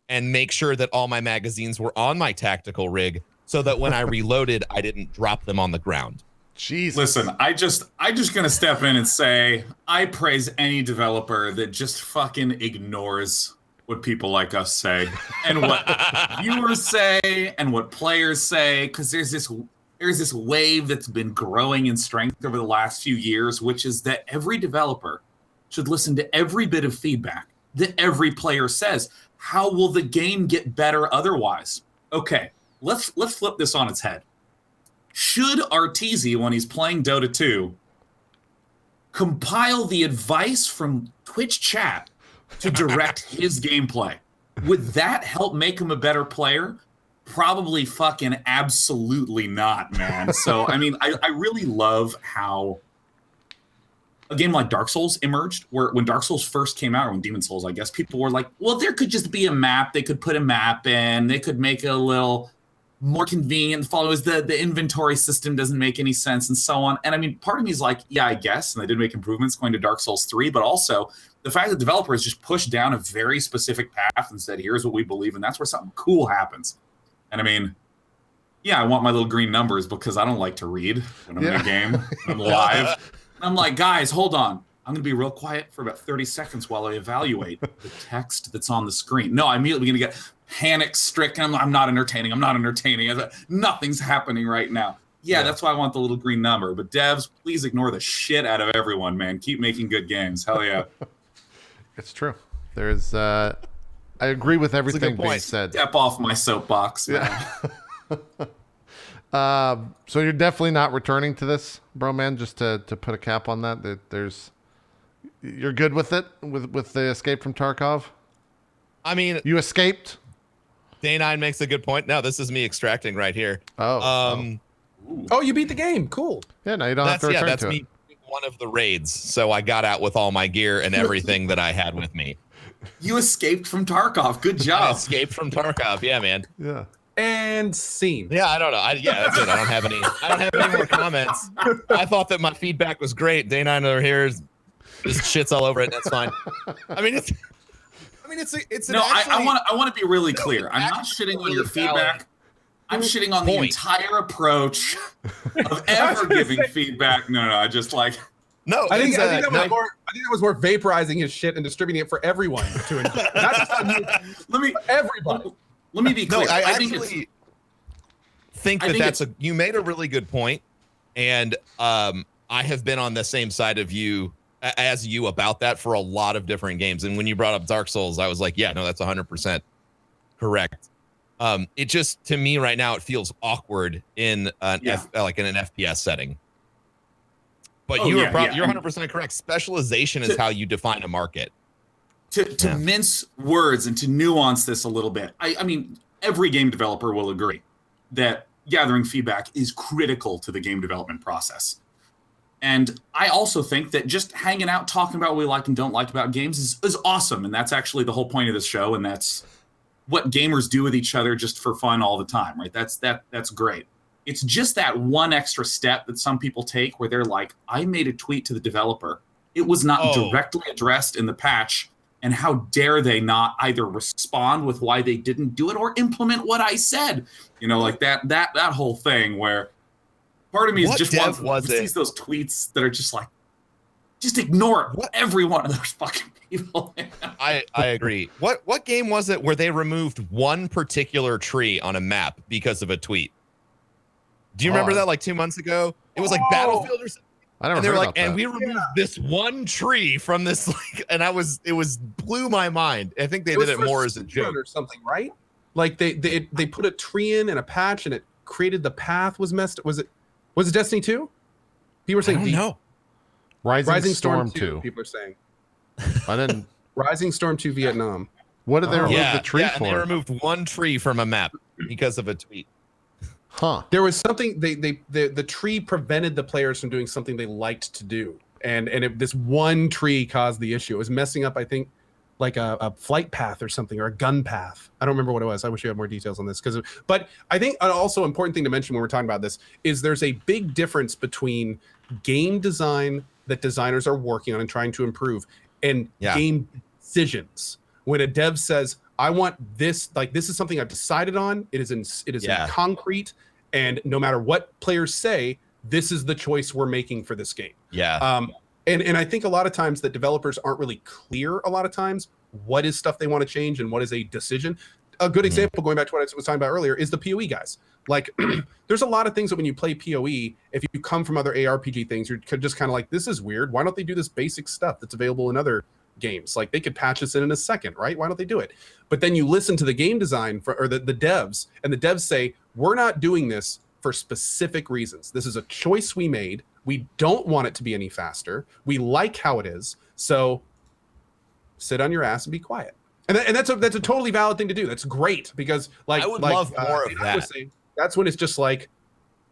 and make sure that all my magazines were on my tactical rig so that when I reloaded, I didn't drop them on the ground. Jesus. Listen, I just gonna step in and say I praise any developer that just fucking ignores what people like us say and what viewers say and what players say, because there's this wave that's been growing in strength over the last few years, which is that every developer should listen to every bit of feedback that every player says. How will the game get better otherwise? Okay, let's flip this on its head. Should Arteezy, when he's playing Dota 2, compile the advice from Twitch chat to direct his gameplay? Would that help make him a better player? Probably fucking absolutely not, man. So, I mean, I really love how a game like Dark Souls emerged, where when Dark Souls first came out, or when Demon Souls, I guess, people were like, well, there could just be a map. They could put a map in. They could make a little more convenient to follow. Is the inventory system doesn't make any sense and so on. And I mean, part of me is like, yeah, I guess, and they did make improvements going to Dark Souls 3, but also the fact that developers just pushed down a very specific path and said, here's what we believe, and that's where something cool happens. And I mean, yeah, I want my little green numbers because I don't like to read when I'm in a game. I'm live. And I'm like, guys, hold on. I'm going to be real quiet for about 30 seconds while I evaluate the text that's on the screen. No, I'm immediately going to get panic-stricken. I'm not entertaining. I'm not entertaining. Nothing's happening right now. Yeah, that's why I want the little green number. But devs, please ignore the shit out of everyone, man. Keep making good games. Hell yeah. It's true. There's, I agree with everything being said. Step off my soapbox, man. Yeah. So you're definitely not returning to this, bro, man, just to put a cap on that. You're good with it, with the escape from Tarkov? I mean, you escaped? Day9 makes a good point. No, this is me extracting right here. Oh, you beat the game. Cool. Yeah, now you don't have to return to it. That's me. One of the raids, so I got out with all my gear and everything that I had with me. You escaped from Tarkov. Good job. I escaped from Tarkov. Yeah, man. Yeah. And scene. Yeah, I don't know. That's it. I don't have any more comments. I thought that my feedback was great. Day9 over here just shits all over it. That's fine. I mean, it's no. I want to be really clear. I'm not shitting on your feedback. I'm shitting on the entire approach of ever giving feedback. No, I just like. No, I think that was more vaporizing his shit and distributing it for everyone to enjoy. Not just on you. Everybody. Let me be clear. No, I think you made a really good point, and I have been on the same side of you as you about that for a lot of different games. And when you brought up Dark Souls, I was like, yeah, no, that's 100% correct. It just, to me right now, it feels awkward in an in an FPS setting. But you're 100% correct. Specialization is how you define a market. To mince words and to nuance this a little bit, I mean, every game developer will agree that gathering feedback is critical to the game development process. And I also think that just hanging out, talking about what we like and don't like about games is awesome. And that's actually the whole point of this show. And that's what gamers do with each other just for fun all the time, right? That's great. It's just that one extra step that some people take where they're like, I made a tweet to the developer. It was not directly addressed in the patch. And how dare they not either respond with why they didn't do it or implement what I said? You know, like that whole thing where part of me is just sees those tweets that are just like, just ignore it. Every one of those fucking people. I agree. What game was it where they removed one particular tree on a map because of a tweet? Do you remember that like 2 months ago? It was like Battlefield or something. I never heard about that. And we removed this one tree from this, and it blew my mind. I think they did it more as a joke or something, right? Like they put a tree in and a patch, and it created the path was messed. Was it Destiny 2? People were saying, I don't know. Rising Storm 2. People are saying. I didn't. Rising Storm 2 Vietnam. What did they remove the tree for? And they removed one tree from a map because of a tweet. Huh. There was something the tree prevented the players from doing something they liked to do, and this one tree caused the issue. It was messing up, I think, like a flight path or something, or a gun path. I don't remember what it was. I wish you had more details on this. But I think an also important thing to mention when we're talking about this is there's a big difference between game design that designers are working on and trying to improve and game decisions. When a dev says, I want this, like this is something I've decided on. It is in concrete, and no matter what players say, this is the choice we're making for this game. Yeah. And I think a lot of times that developers aren't really clear a lot of times what is stuff they want to change and what is a decision. A good example, going back to what I was talking about earlier, is the PoE guys. Like, there's a lot of things that when you play PoE, if you come from other ARPG things, you're just kind of like, this is weird. Why don't they do this basic stuff that's available in other games? Like, they could patch this in a second, right? Why don't they do it? But then you listen to the game design or the devs, and the devs say, we're not doing this for specific reasons. This is a choice we made. We don't want it to be any faster. We like how it is. So sit on your ass and be quiet. And that's a totally valid thing to do. That's great, because like I would love more of that. That's when it's just like,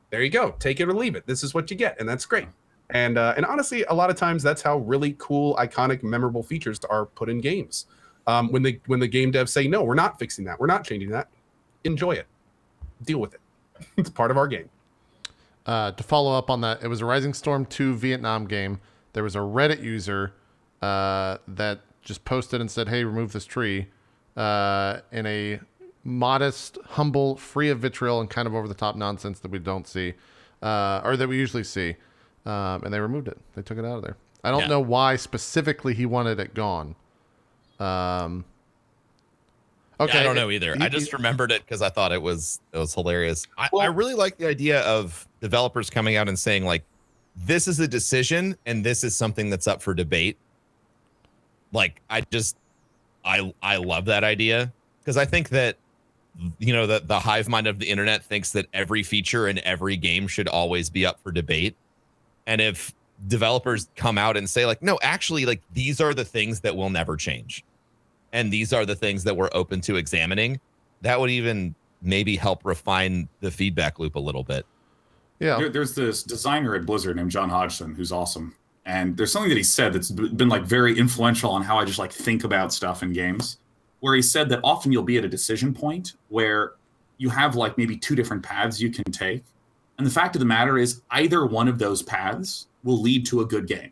there you go, take it or leave it. This is what you get, and that's great. And honestly, a lot of times that's how really cool, iconic, memorable features are put in games. When the game devs say, no, we're not fixing that, we're not changing that, enjoy it. deal with it. It's part of our game. To follow up on that, it was a Rising Storm 2 Vietnam game. There was a Reddit user that just posted and said, hey, remove this tree in a modest, humble, free of vitriol and kind of over-the-top nonsense that we don't see, or that we usually see. And they removed it. They took it out of there. I don't know why specifically he wanted it gone. Okay. Yeah, I don't know either. I just remembered it because I thought it was hilarious. I really like the idea of developers coming out and saying, like, this is a decision and this is something that's up for debate. Like, I love that idea because I think that, you know, the hive mind of the internet thinks that every feature in every game should always be up for debate. And if developers come out and say, like, no, actually, like, these are the things that will never change, and these are the things that we're open to examining, that would even maybe help refine the feedback loop a little bit. Yeah. There's this designer at Blizzard named John Hodgson who's awesome. And there's something that he said that's been like very influential on how I just like think about stuff in games, where he said that often you'll be at a decision point where you have like maybe two different paths you can take. And the fact of the matter is either one of those paths will lead to a good game.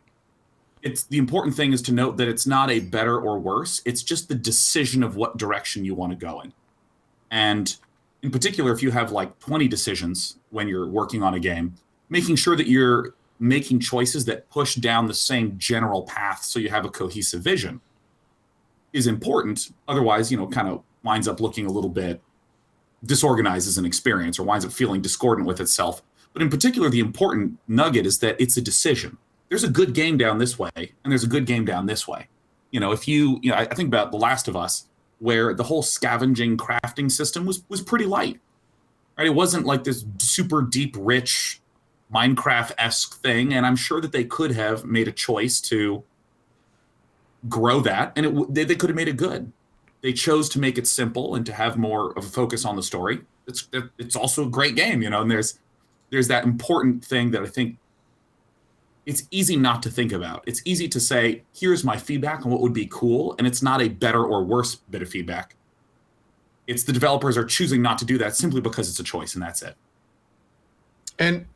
It's the important thing is to note that it's not a better or worse. It's just the decision of what direction you want to go in. And in particular, if you have like 20 decisions when you're working on a game, making sure that you're making choices that push down the same general path so you have a cohesive vision is important. Otherwise, you know, kind of winds up looking a little bit disorganized as an experience or winds up feeling discordant with itself. But in particular, the important nugget is that it's a decision. There's a good game down this way, and there's a good game down this way. You know, if you know, I think about The Last of Us, where the whole scavenging crafting system was pretty light, right? It wasn't like this super deep, rich Minecraft-esque thing, and I'm sure that they could have made a choice to grow that, and they could have made it good. They chose to make it simple and to have more of a focus on the story. It's also a great game, you know, and there's that important thing that I think it's easy not to think about. It's easy to say, here's my feedback on what would be cool, and it's not a better or worse bit of feedback. It's the developers are choosing not to do that simply because it's a choice, and that's it. And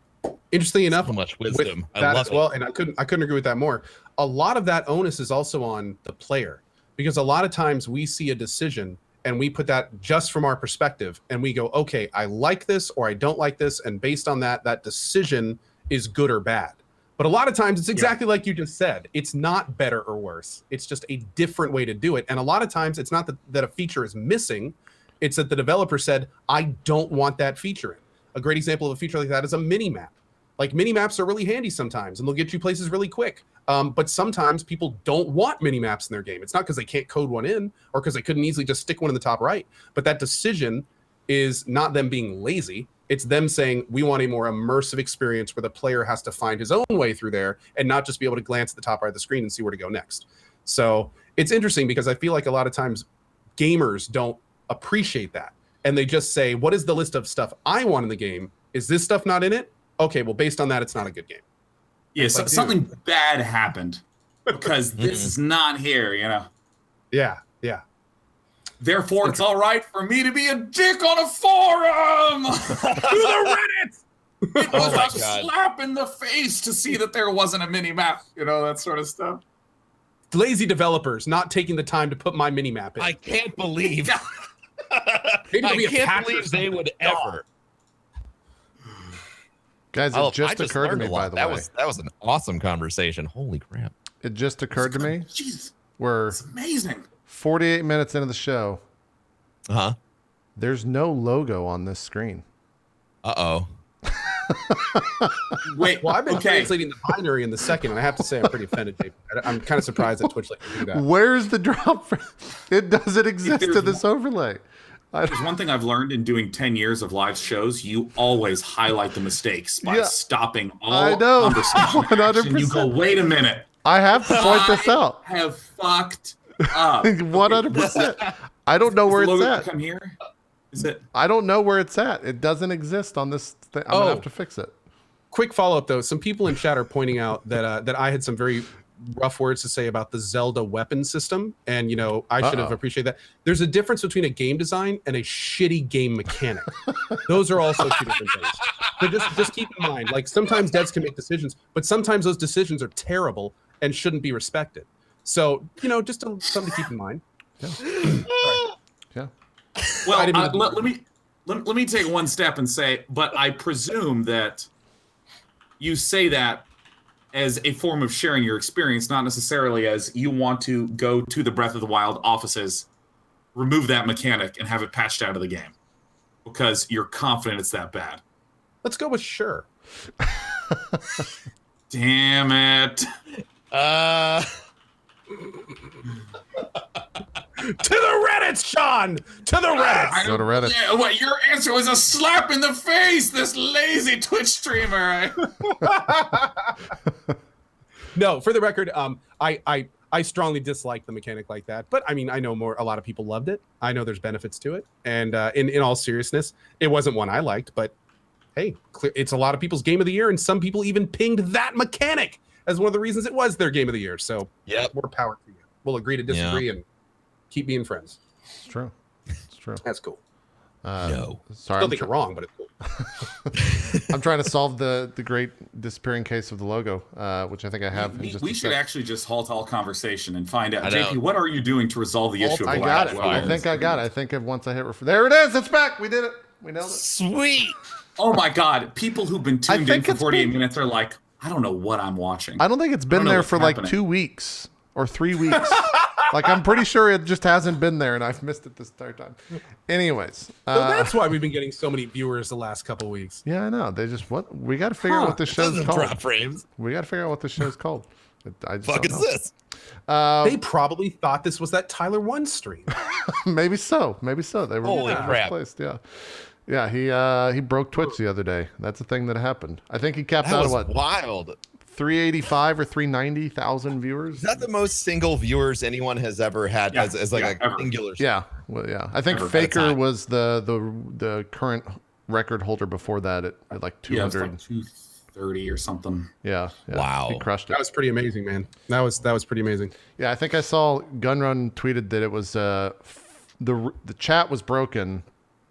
interestingly enough, So much wisdom. With I that love as well, it. and I couldn't agree with that more. A lot of that onus is also on the player, because a lot of times we see a decision and we put that just from our perspective, and we go, okay, I like this or I don't like this, and based on that, that decision is good or bad. But a lot of times it's exactly like you just said. It's not better or worse. It's just a different way to do it. And a lot of times it's not that a feature is missing. It's that the developer said, I don't want that feature in. A great example of a feature like that is a mini map. Like, mini maps are really handy sometimes, and they'll get you places really quick. But sometimes people don't want mini maps in their game. It's not because they can't code one in or because they couldn't easily just stick one in the top right. But that decision is not them being lazy. It's them saying, we want a more immersive experience where the player has to find his own way through there and not just be able to glance at the top right of the screen and see where to go next. So it's interesting because I feel like a lot of times gamers don't appreciate that. And they just say, what is the list of stuff I want in the game? Is this stuff not in it? Okay, well, based on that, it's not a good game. Yeah, so, like, something bad happened because this is not here, you know? Yeah. Therefore, it's all right for me to be a dick on a forum. The Reddit! It was my a God. slap in the face to see that there wasn't a mini map, you know, that sort of stuff. Lazy developers not taking the time to put my mini map in. I can't believe. Maybe I it'll be a can't patch or believe they would something. ever. Guys, it just occurred to learned me, a lot. by the way. That was an awesome conversation. Holy crap. It just occurred to me. Jesus, We're it's amazing. 48 minutes into the show. Uh-huh. There's no logo on this screen. Uh-oh. Wait, Well, I've been okay. translating the binary in the second, and I have to say I'm pretty offended, JP. I'm kind of surprised that Twitch let you do that. Where's the drop? It doesn't exist there's to this overlay. There's one thing I've learned in doing 10 years of live shows. You always highlight the mistakes by Yeah. stopping all I know. conversation. 100%. And you go, wait a minute. I have to point this out. I have fucked up. 100%. I don't know where Is the it's logo at. come here? Is it? I don't know where it's at. It doesn't exist on this thing. I'm gonna have to fix it. Quick follow-up, though. Some people in chat are pointing out that that I had some very rough words to say about the Zelda weapon system, and I should have appreciated that. There's a difference between a game design and a shitty game mechanic. Those are also two different things. So just keep in mind, like sometimes devs can make decisions, but sometimes those decisions are terrible and shouldn't be respected. So just something to keep in mind. Yeah. Well, let me take one step and say, but I presume that you say that as a form of sharing your experience, not necessarily as you want to go to the Breath of the Wild offices, remove that mechanic, and have it patched out of the game because you're confident it's that bad. Let's go with sure. Damn it. To the Reddits, Sean! To the Reddits! Go to Reddit. Yeah, what, your answer was a slap in the face, this lazy Twitch streamer. No, for the record, I strongly dislike the mechanic like that. But I mean, I know a lot of people loved it. I know there's benefits to it. And in all seriousness, it wasn't one I liked. But hey, it's a lot of people's game of the year. And some people even pinged that mechanic as one of the reasons it was their game of the year. So more power to you. We'll agree to disagree and keep being friends. It's true. It's true. That's cool. No. Sorry. Still think you're wrong, but it's cool. I'm trying to solve the great disappearing case of the logo, which I think I have. We should actually just halt all conversation and find out. I know. JP, what are you doing to resolve the issue of I the got last it. 12 I hours? think I got it. I think once I hit there it is. It's back. We did it. We nailed it. Sweet. Oh my God. People who've been tuned in think for it's 48 been- minutes are like, I don't know what I'm watching. I don't think it's been know there what's for like happening. 2 weeks or 3 weeks. Like I'm pretty sure it just hasn't been there, and I've missed it this entire time. Anyways, So that's why we've been getting so many viewers the last couple weeks. yeah, I know. They just we got to figure out what this show's Doesn't called. drop frames. We got to figure out what this show's called. I just Fuck don't is know. this? They probably thought this was that Tyler 1 stream. Maybe so. Maybe so. They were Holy crap. misplaced. Yeah. Yeah, he broke Twitch the other day. That's the thing that happened. I think he capped That out was at what, wild. 385 or 390,000 viewers. Is that the most single viewers anyone has ever had Yeah, as like a ever. singular? Yeah. Well, yeah. I think Ever. Faker Time. was the current record holder before that at like Yeah, it's 200. like 230 or something. Yeah. Wow. He crushed it. That was pretty amazing, man. That was pretty amazing. Yeah, I think I saw Gunrun tweeted that it was the chat was broken,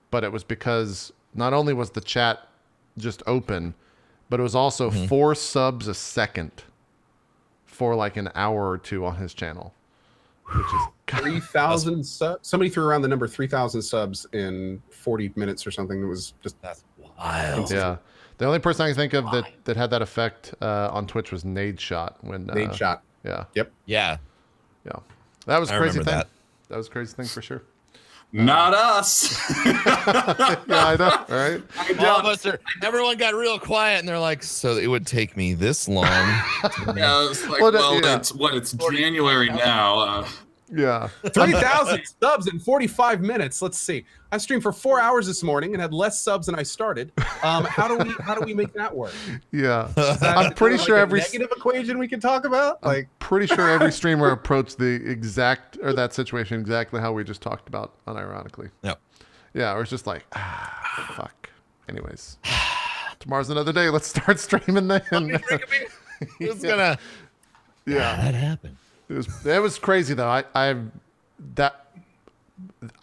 but it was because not only was the chat just open, but it was also 4 subs a second for like an hour or two on his channel, which is 3,000 subs. Somebody threw around the number 3,000 subs in 40 minutes or something. It was just That's wild. yeah. The only person I can think of that had that effect on Twitch was Nade Shot when Nade Shot. Yeah, Yep. Yeah. yeah, that was a I crazy remember thing. that. That was a crazy thing for sure. Not us. Yeah, I know, right? All of us are. Everyone got real quiet, and they're like, "So it would take me this long." Yeah, it's like, Well, yeah. it's January now. Yeah, 3,000 subs in 45 minutes. Let's see. I streamed for 4 hours this morning and had less subs than I started. How do we make that work? yeah. Is that- I'm pretty is that sure like a every negative equation we can talk about. Like pretty sure every streamer approached the exact or that situation exactly how we just talked about, unironically. Yep. Yeah, or it's just like, fuck. Anyways, tomorrow's another day. Let's start streaming then. It's gonna. Yeah, That happened. it was crazy though.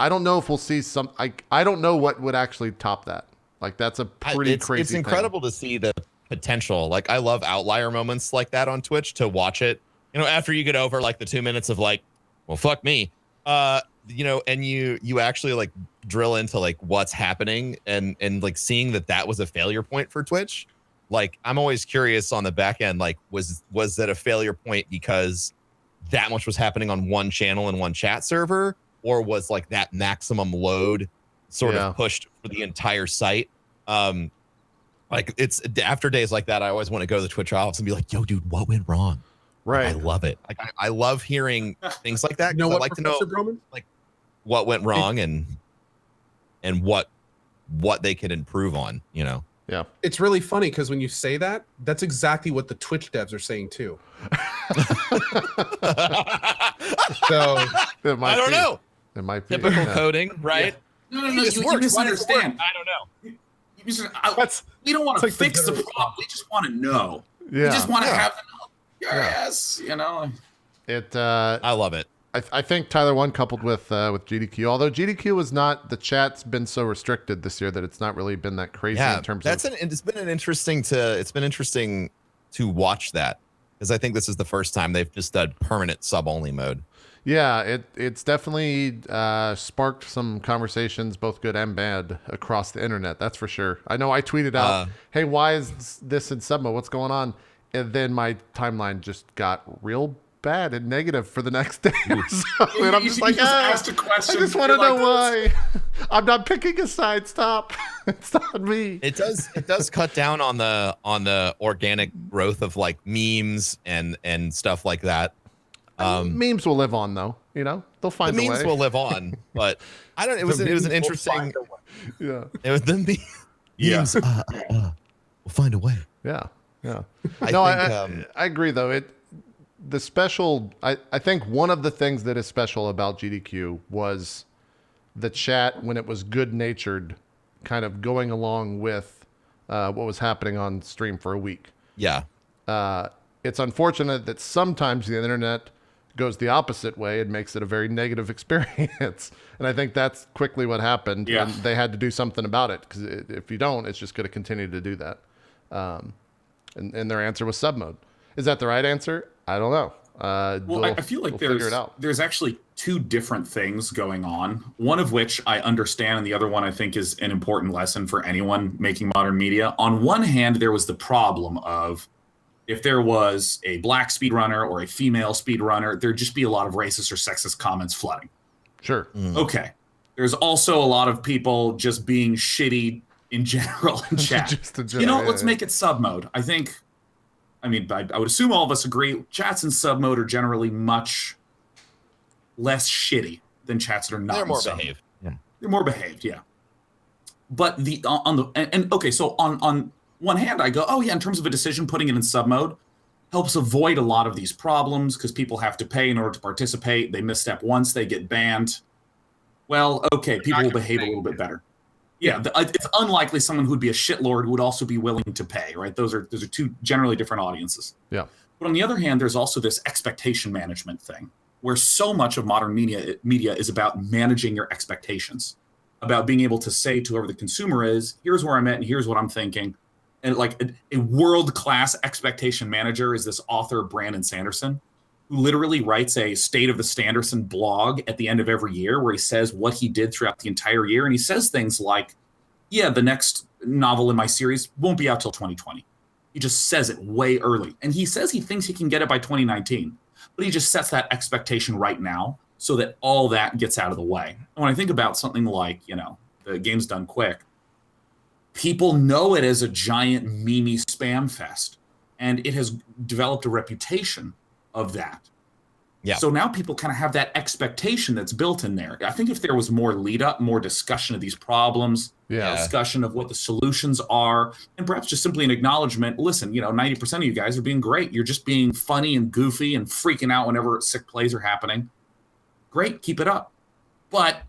I don't know if we'll see some. I don't know what would actually top that. Like that's a pretty crazy. It's incredible to see the potential. Like I love outlier moments like that on Twitch to watch it. After you get over like the 2 minutes of like, well, fuck me. And you actually like drill into like what's happening and like seeing that was a failure point for Twitch. Like I'm always curious on the back end, like was that a failure point because that much was happening on one channel and one chat server, or was like that maximum load sort of pushed for the entire site? Like it's after days like that, I always want to go to the Twitch office and be like, yo, dude, what went wrong? Right. I love it. Like I love hearing things like that. you know 'cause what, I like Professor to know Broman? what went wrong and what they could improve on, Yeah. It's really funny because when you say that, that's exactly what the Twitch devs are saying too. So It might I don't be. know. It might be. Typical Yeah. coding, right? No, This you works. Why does it work? misunderstand. I don't know. We don't want It's to like the fix the general problem. We just want to know. Yeah. We just want to have Yes, you know. I love it. I think Tyler 1 coupled with GDQ, although GDQ was not, the chat's been so restricted this year that it's not really been that crazy in terms of. It's been interesting to watch that, because I think this is the first time they've just done permanent sub only mode. Yeah, it's definitely sparked some conversations, both good and bad, across the internet. That's for sure. I know I tweeted out, "Hey, why is this in sub mode? What's going on?" And then my timeline just got real bad and negative for the next day or so. And I'm just like, asked a question. I just want to know why. I'm not picking a side. Stop. It's not me. It does cut down on the organic growth of like memes and stuff like that. Memes will live on, though. You know, they'll find a way. Memes will live on, but I don't. It was an interesting. Yeah. It was the memes. We'll find a way. Yeah. I agree, though. The special, I think one of the things that is special about GDQ was the chat, when it was good natured, kind of going along with what was happening on stream for a week. Yeah. It's unfortunate that sometimes the internet goes the opposite way and makes it a very negative experience. And I think that's quickly what happened. Yeah. And they had to do something about it, because if you don't, it's just going to continue to do that. And their answer was sub mode. Is that the right answer? I don't know. Well, I feel like there's actually two different things going on. One of which I understand, and the other one I think is an important lesson for anyone making modern media. On one hand, there was the problem of, if there was a black speedrunner or a female speedrunner, there'd just be a lot of racist or sexist comments flooding. Sure. Okay. There's also a lot of people just being shitty in general in chat. Let's make it sub mode. I would assume all of us agree chats in sub mode are generally much less shitty than chats that are not. They're more behaved. Yeah. They're more behaved, yeah. But on one hand, I go, oh yeah, in terms of a decision, putting it in sub mode helps avoid a lot of these problems, because people have to pay in order to participate. They misstep once, they get banned. Well, okay, people will behave a little bit better. Yeah, it's unlikely someone who'd be a shitlord would also be willing to pay, right? Those are two generally different audiences. Yeah. But on the other hand, there's also this expectation management thing, where so much of modern media is about managing your expectations, about being able to say to whoever the consumer is, here's where I'm at and here's what I'm thinking. And like a world-class expectation manager is this author, Brandon Sanderson, who literally writes a State of the Sanderson blog at the end of every year, where he says what he did throughout the entire year. And he says things like, yeah, the next novel in my series won't be out till 2020. He just says it way early. And he says he thinks he can get it by 2019. But he just sets that expectation right now so that all that gets out of the way. And when I think about something like, the game's done quick, people know it as a giant meme spam fest. And it has developed a reputation of that. Yeah. So now people kind of have that expectation that's built in there. I think if there was more lead up, more discussion of these problems, discussion of what the solutions are, and perhaps just simply an acknowledgement, listen, 90% of you guys are being great. You're just being funny and goofy and freaking out whenever sick plays are happening. Great, keep it up. But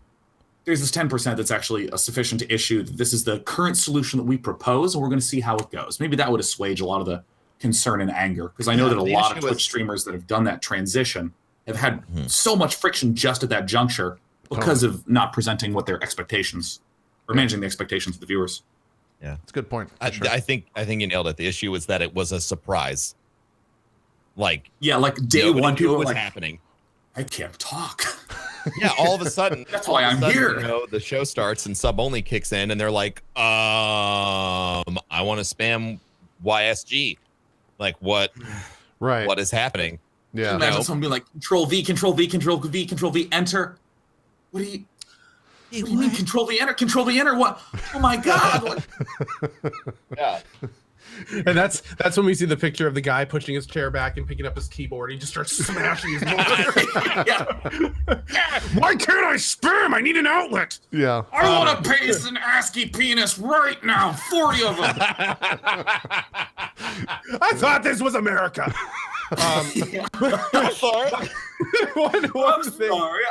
there's this 10% that's actually sufficient to issue that this is the current solution that we propose, and we're going to see how it goes. Maybe that would assuage a lot of the concern and anger, because I know that a lot of Twitch streamers that have done that transition have had so much friction just at that juncture because of not presenting what their expectations or managing the expectations of the viewers. Yeah, it's a good point. I think you nailed it. The issue was that it was a surprise. Like day one, people was were like, happening. I can't talk. Yeah, all of a sudden, that's why I'm here. The show starts and sub only kicks in, and they're like, I want to spam YSG. Like what? Right. What is happening? Yeah. Imagine someone being like, Control V, Control V, Control V, Control V, Enter. What do you mean? Control V, Enter, Control V, Enter. What? Oh my God! Yeah. And that's when we see the picture of the guy pushing his chair back and picking up his keyboard. He just starts smashing his monitor. Why can't I spam? I need an outlet. Yeah. I want to paste an ASCII penis right now. 40 of them. I thought this was America. I'm sorry. I'm sorry.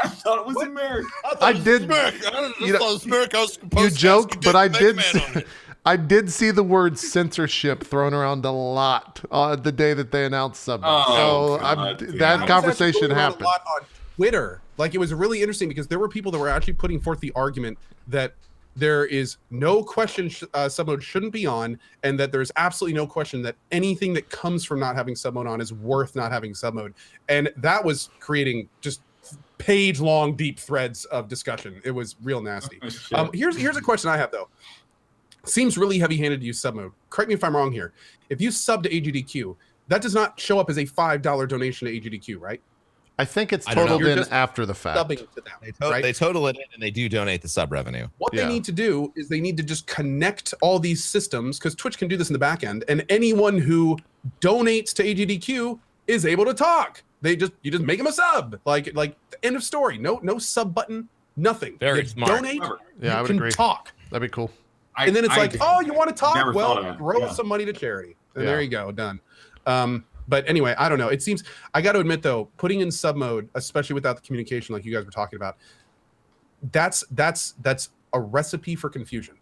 I thought it was America. I did. America. I You joke, but I did see the word censorship thrown around a lot the day that they announced Submit. Oh, so God, that damn. conversation It was actually going on happened. a lot on Twitter. Like, it was really interesting because there were people that were actually putting forth the argument that there is no question submode shouldn't be on, and that there's absolutely no question that anything that comes from not having submode on is worth not having submode. And that was creating just page-long deep threads of discussion. It was real nasty. Oh, Here's a question I have, though. Seems really heavy-handed to use submode. Correct me if I'm wrong here. If you sub to AGDQ, that does not show up as a $5 donation to AGDQ, right? I think it's I don't know. totaled You're in just after the fact. Subbing to them, right? They total it in and they do donate the sub revenue. What Yeah. they need to do is they need to just connect all these systems, because Twitch can do this in the back end, and anyone who donates to AGDQ is able to talk. You just make them a sub. Like end of story. No sub button, nothing. Very You smart. Donate, Yeah, I you would can agree. talk. That'd be cool. And then it's like, oh, you want to talk? never thought of Well, that. throw Yeah. some money to charity. And Yeah. there you go, done. But anyway, I don't know. It seems, I got to admit though, putting in sub mode, especially without the communication like you guys were talking about, that's a recipe for confusion.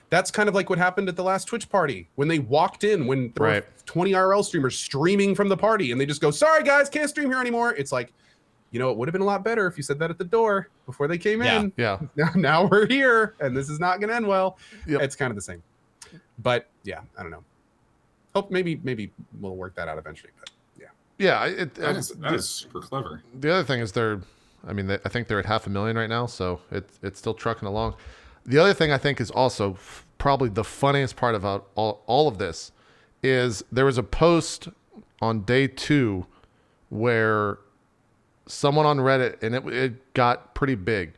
That's kind of like what happened at the last Twitch party when they walked in, when there were 20 IRL streamers streaming from the party, and they just go, sorry guys, can't stream here anymore. It's like, you know, it would have been a lot better if you said that at the door before they came in. Yeah. Now we're here, and this is not going to end well. Yep. It's kind of the same. But yeah, I don't know. Hope maybe we'll work that out eventually. But yeah. Yeah. That is super clever. The other thing is I think they're at 500,000 right now, so it's still trucking along. The other thing I think is also probably the funniest part about all of this is there was a post on day 2 where someone on Reddit, and it got pretty big,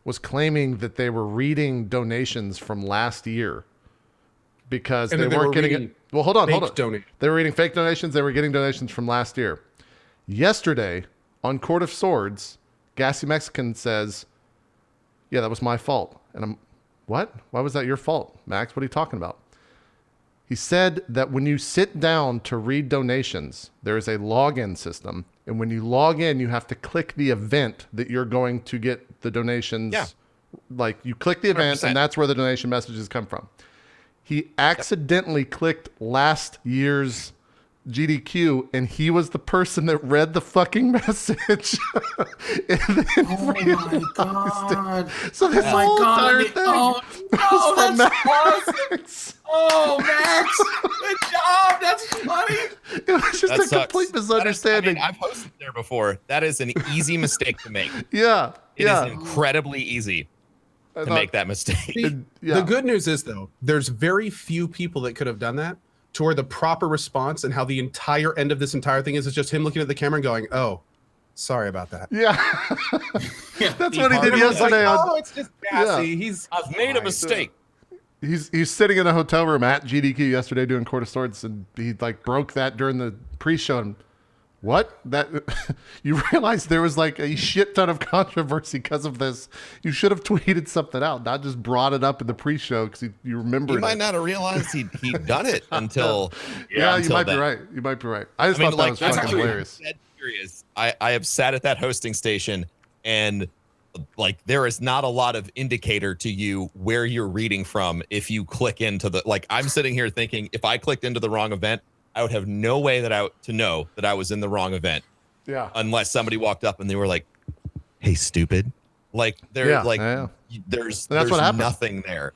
was claiming that they were reading donations from last year because And they that they weren't were getting reading it. Well, hold on. donate. They were reading fake donations. They were getting donations from last year. Yesterday on Court of Swords, Gassy Mexican says, yeah, that was my fault. And I'm, what? Why was that your fault, Max? What are you talking about? He said that when you sit down to read donations, there is a login system. And when you log in, you have to click the event that you're going to get the donations. Yeah. Like you click the event 100%. and that's where the donation messages come from. He accidentally clicked last year's GDQ, and he was the person that read the fucking message. And then Oh my god! so this Oh my whole god! entire thing Oh was no, from that's awesome! Max. Oh, Max! Good job! That's funny. It was just That a sucks. complete misunderstanding. I've hosted there before. That is an easy mistake to make. Yeah. It is incredibly easy I to thought- make that mistake. Yeah. The good news is, though, there's very few people that could have done that, to where the proper response and how the entire end of this entire thing is just him looking at the camera and going, oh, sorry about that. Yeah. Yeah, That's what he did Everyone's like, yesterday. oh, it's just Gassy. He's I've made a mistake. He's sitting in a hotel room at GDQ yesterday doing Court of Swords, and he like broke that during the pre-show. And what? That you realize there was like a shit ton of controversy because of this. You should have tweeted something out, not just brought it up in the pre-show because you remember. You might not have realized he'd done it until. Yeah, you until might be then. right. You might be right. I just thought that was that's fucking actually- hilarious. Dead serious. I have sat at that hosting station, and like there is not a lot of indicator to you where you're reading from if you click into the, like I'm sitting here thinking if I clicked into the wrong event, I would have no way to know that I was in the wrong event Yeah. unless somebody walked up and they were like, "Hey, stupid!" Like Yeah, there's That's what happened. nothing there.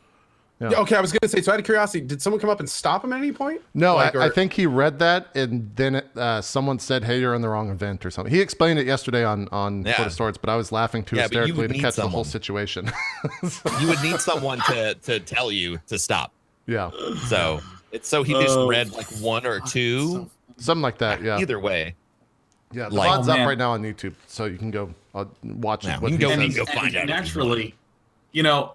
Yeah. Yeah, okay, I was going to say, so out of curiosity, did someone come up and stop him at any point? No, Like, I or- think he read that, and then someone said, "Hey, you're in the wrong event" or something. He explained it yesterday on Yeah. Court of Swords, but I was laughing too Yeah, but you hysterically would to need catch the whole someone. situation. You would need someone to tell you to stop. Yeah, So he just read like one or two. something like that. Yeah, Either way. yeah. The like- VOD's Oh, up man. right now on YouTube, so you can go watch Yeah, it. What you he can says. go find out if you Naturally, you know,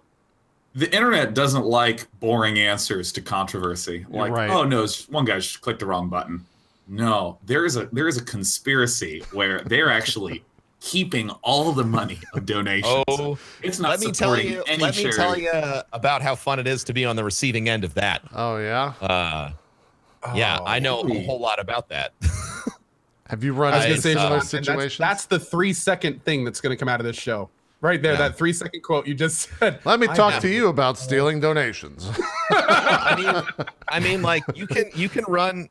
the internet doesn't like boring answers to controversy. Like, Right. oh no, one guy just clicked the wrong button. No, there is a conspiracy where they're actually keeping all the money of donations. Oh, It's not let me tell supporting you. any Let me charity. tell you about how fun it is to be on the receiving end of that. Oh yeah. Yeah, Oh, I know a really? whole lot about that. Have you run I was into going to say, similar and situations? that's the 3-second thing that's going to come out of this show. Right there, Yeah. that 3-second quote you just said. Let me talk have- to you about stealing donations. I mean, like you can run.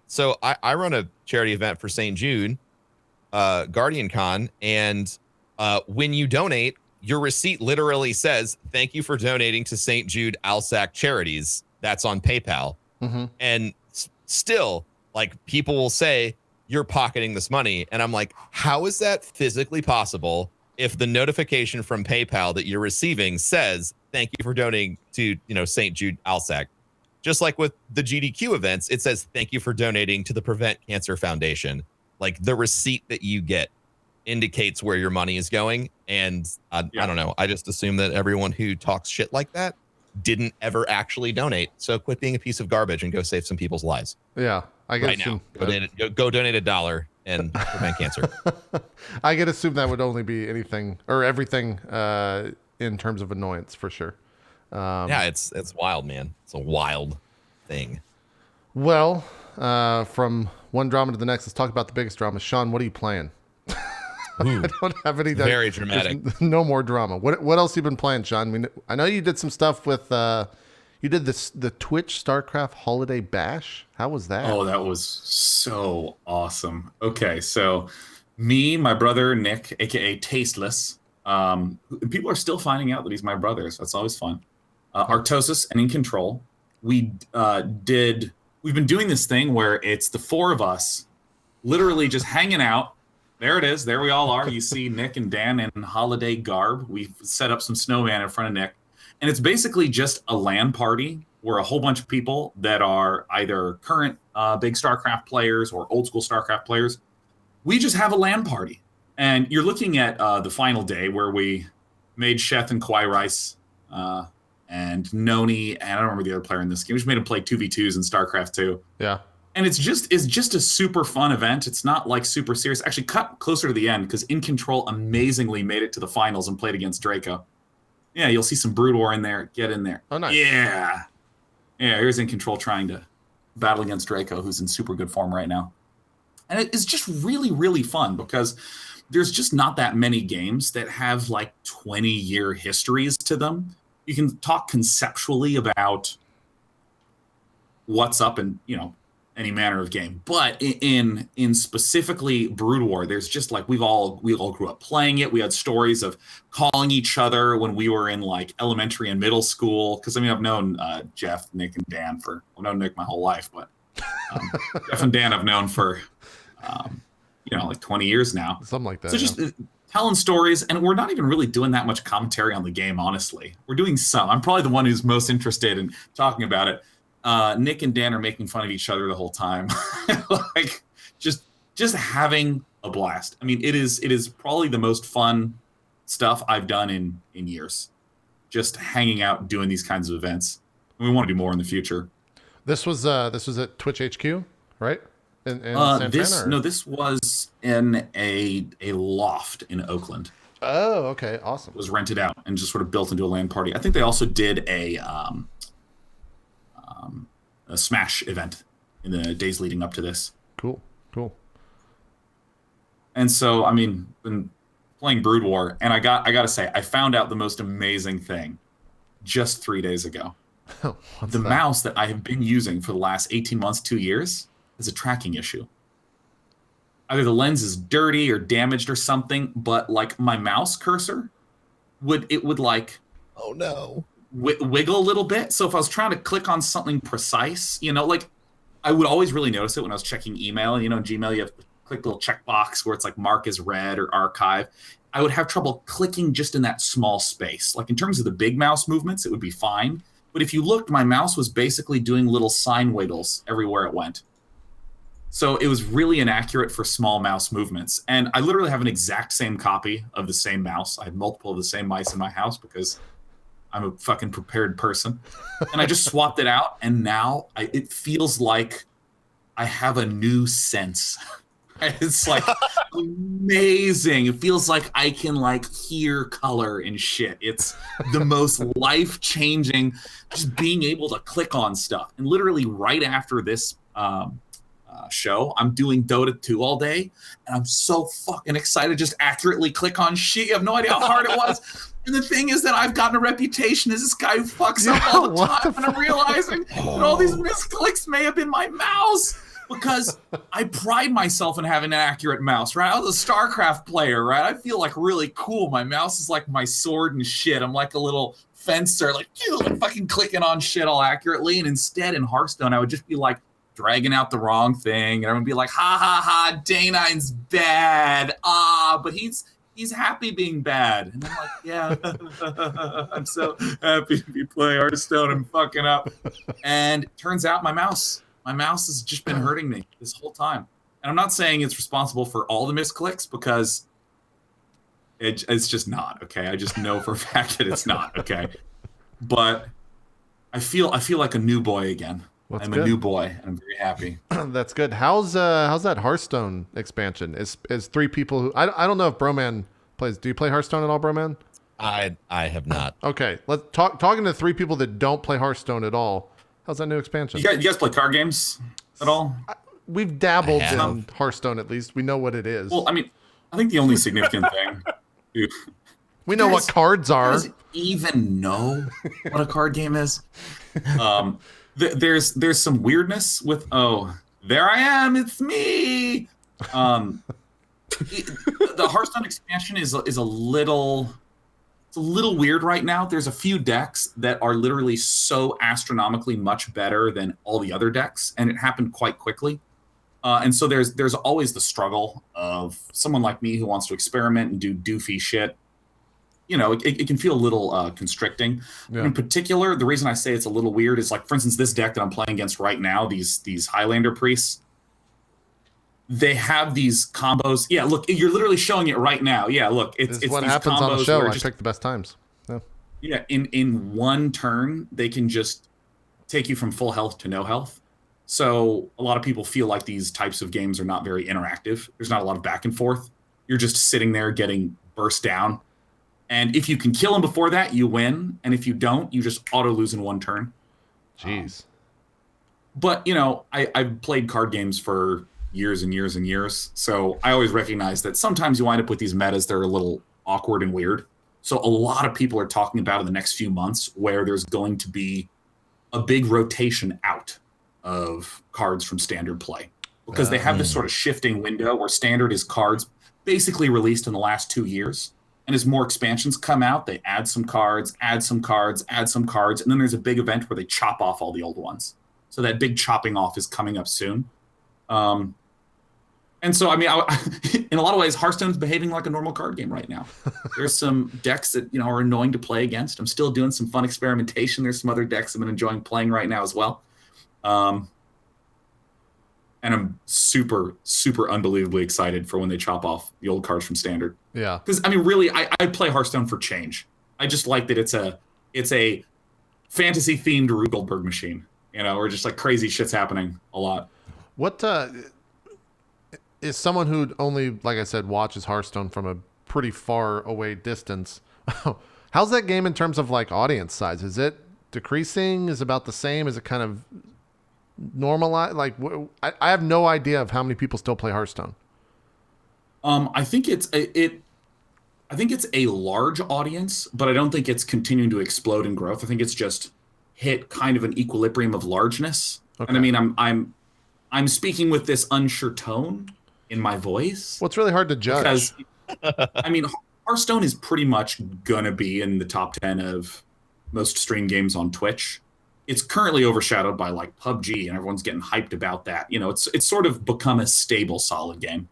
So I run a charity event for St. Jude, Guardian Con, and when you donate, your receipt literally says, "Thank you for donating to St. Jude Alsac Charities." That's on PayPal, and still, like people will say, "You're pocketing this money," and I'm like, "How is that physically possible?" If the notification from PayPal that you're receiving says, "Thank you for donating to, St. Jude Alsac." Just like with the GDQ events, it says, "Thank you for donating to the Prevent Cancer Foundation." Like the receipt that you get indicates where your money is going. And I don't know. I just assume that everyone who talks shit like that didn't ever actually donate. So quit being a piece of garbage and go save some people's lives. Yeah, I guess Right now. Go donate $1 and prevent cancer. I could assume that would only be anything or everything in terms of annoyance for sure. Yeah, it's wild, man. It's a wild thing. Well, from one drama to the next, let's talk about the biggest drama. Sean, what are you playing? I don't have any. Very dramatic. No more drama. What else you been playing, Sean? I mean, I know you did some stuff with. You did the Twitch StarCraft Holiday Bash. How was that? Oh, that was so awesome. Okay, so me, my brother Nick, aka Tasteless. People are still finding out that he's my brother, so that's always fun. Artosis and In Control. We've been doing this thing where it's the four of us literally just hanging out. There it is. There we all are. You see Nick and Dan in holiday garb. We've set up some snowman in front of Nick. And it's basically just a LAN party where a whole bunch of people that are either current big StarCraft players or old school StarCraft players, we just have a LAN party. And you're looking at the final day where we made Sheth and Kwai Rice and Noni, and I don't remember the other player in this game. We just made him play 2v2s in StarCraft 2. Yeah. And it's just a super fun event. It's not like super serious. Actually, cut closer to the end because In Control amazingly made it to the finals and played against Draco. Yeah, you'll see some Brood War in there. Get in there. Oh, nice. Yeah. Yeah, here's In Control trying to battle against Draco, who's in super good form right now. And it is just really, really fun because there's just not that many games that have like 20-year histories to them. You can talk conceptually about what's up in, any manner of game. But in specifically Brood War, there's just like we all grew up playing it. We had stories of calling each other when we were in like elementary and middle school. Because I've known Jeff, Nick, and Dan I've known Nick my whole life, but Jeff and Dan I've known for like 20 years now. Something like that. So just telling stories, and we're not even really doing that much commentary on the game, honestly. We're doing some. I'm probably the one who's most interested in talking about it. Nick and Dan are making fun of each other the whole time, like just having a blast. I mean, it is probably the most fun stuff I've done in years. Just hanging out, doing these kinds of events. And we want to do more in the future. This was at Twitch HQ, right? In Santana, this was in a loft in Oakland. Oh, okay, awesome. It was rented out and just sort of built into a LAN party. I think they also did a Smash event in the days leading up to this. Cool. And so, been playing Brood War, and I gotta say, I found out the most amazing thing just 3 days ago. The mouse that I have been using for the last 18 months, 2 years, is a tracking issue. Either the lens is dirty or damaged or something, but like my mouse cursor would like, oh no, wiggle a little bit. So if I was trying to click on something precise, like I would always really notice it when I was checking email. In Gmail, you have to click the little checkbox where it's like mark as read or archive. I would have trouble clicking just in that small space. Like in terms of the big mouse movements, it would be fine. But if you looked, my mouse was basically doing little sine wiggles everywhere it went. So it was really inaccurate for small mouse movements. And I literally have an exact same copy of the same mouse. I have multiple of the same mice in my house because I'm a fucking prepared person. And I just swapped it out. And now it feels like I have a new sense. It's like amazing. It feels like I can like hear color and shit. It's the most life-changing, just being able to click on stuff. And literally right after this show. I'm doing Dota 2 all day, and I'm so fucking excited. Just accurately click on shit. You have no idea how hard it was. And the thing is that I've gotten a reputation as this guy who fucks up all the time, and I'm realizing that all these misclicks may have been my mouse, because I pride myself in having an accurate mouse, right? I was a StarCraft player, right? I feel like really cool. My mouse is like my sword and shit. I'm like a little fencer, like fucking clicking on shit all accurately. And instead in Hearthstone, I would just be like dragging out the wrong thing, and I'm gonna be like, ha ha ha, Day9's bad. But he's happy being bad. And I'm like, yeah, I'm so happy to be playing Hearthstone and fucking up. And it turns out my mouse has just been hurting me this whole time. And I'm not saying it's responsible for all the misclicks, because it's just not, okay? I just know for a fact that it's not, okay? But I feel like a new boy again. I'm a new boy, and I'm very happy. That's good. How's that Hearthstone expansion? Is 3 people who I don't know if Broman plays. Do you play Hearthstone at all, Broman? I have not. Okay, let's talking to 3 people that don't play Hearthstone at all. How's that new expansion? You guys play card games at all? We've dabbled in Hearthstone, at least. We know what it is. Well, I mean, I think the only significant thing. We know what cards are. You guys even know what a card game is? There's some weirdness with, there I am, it's me. The Hearthstone expansion is a little weird right now. There's a few decks that are literally so astronomically much better than all the other decks, and it happened quite quickly. And so there's always the struggle of someone like me who wants to experiment and do doofy shit. You know, it can feel a little constricting. Yeah. In particular, the reason I say it's a little weird is, like, for instance, this deck that I'm playing against right now, these Highlander priests, they have these combos. Yeah, look, you're literally showing it right now. Yeah, look, it's what these happens combos on the show. I just pick the best times. Yeah. Yeah, in one turn, they can just take you from full health to no health. So a lot of people feel like these types of games are not very interactive. There's not a lot of back and forth. You're just sitting there getting burst down. And if you can kill him before that, you win. And if you don't, you just auto lose in one turn. Jeez. But, you know, I've played card games for years and years and years. So I always recognize that sometimes you wind up with these metas that are a little awkward and weird. So a lot of people are talking about in the next few months where there's going to be a big rotation out of cards from standard play. Because they have this sort of shifting window where standard is cards basically released in the last 2 years. And as more expansions come out, they add some cards, add some cards, add some cards, and then there's a big event where they chop off all the old ones. So that big chopping off is coming up soon. And so, I mean, in a lot of ways, Hearthstone's behaving like a normal card game right now. There's some decks that, you know, are annoying to play against. I'm still doing some fun experimentation. There's some other decks I've been enjoying playing right now as well. And I'm super, super unbelievably excited for when they chop off the old cards from standard. Yeah. Because, I mean, really, I play Hearthstone for change. I just like that it's a fantasy-themed Rube Goldberg machine, you know, where just, like, crazy shit's happening a lot. What is someone who only, like I said, watches Hearthstone from a pretty far away distance, how's that game in terms of, like, audience size? Is it decreasing? Is it about the same? Is it kind of normalized? Like, I have no idea of how many people still play Hearthstone. I think it's a large audience, but I don't think it's continuing to explode in growth. I think it's just hit kind of an equilibrium of largeness. Okay. And I mean, I'm speaking with this unsure tone in my voice. Well, it's really hard to judge. Because, I mean, Hearthstone is pretty much gonna be in the top 10 of most streamed games on Twitch. It's currently overshadowed by, like, PUBG, and everyone's getting hyped about that. You know, it's sort of become a stable, solid game.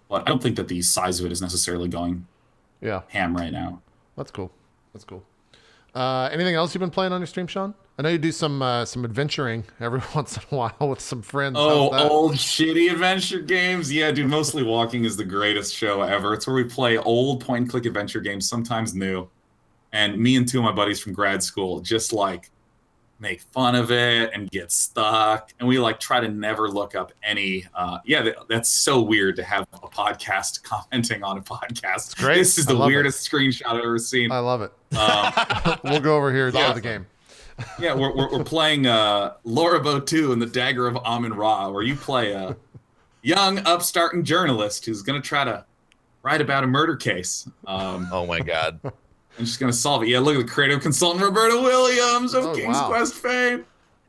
But I don't think that the size of it is necessarily going ham right now. That's cool. That's cool. Anything else you've been playing on your stream, Sean? I know you do some adventuring every once in a while with some friends. Oh, old shitty adventure games. Yeah, dude, Mostly Walking is the greatest show ever. It's where we play old point-and-click adventure games, sometimes new. And me and 2 of my buddies from grad school just, like, make fun of it and get stuck. And we, like, try to never look up any... that's so weird to have a podcast commenting on a podcast. It's great. This is the weirdest screenshot I've ever seen. I love it. We'll go over here to the game. Yeah, we're playing Lorabo 2 and the Dagger of Amun Ra, where you play a young upstarting journalist who's going to try to write about a murder case. Oh my god. And she's going to solve it. Yeah, look at the creative consultant Roberta Williams of King's Quest fame.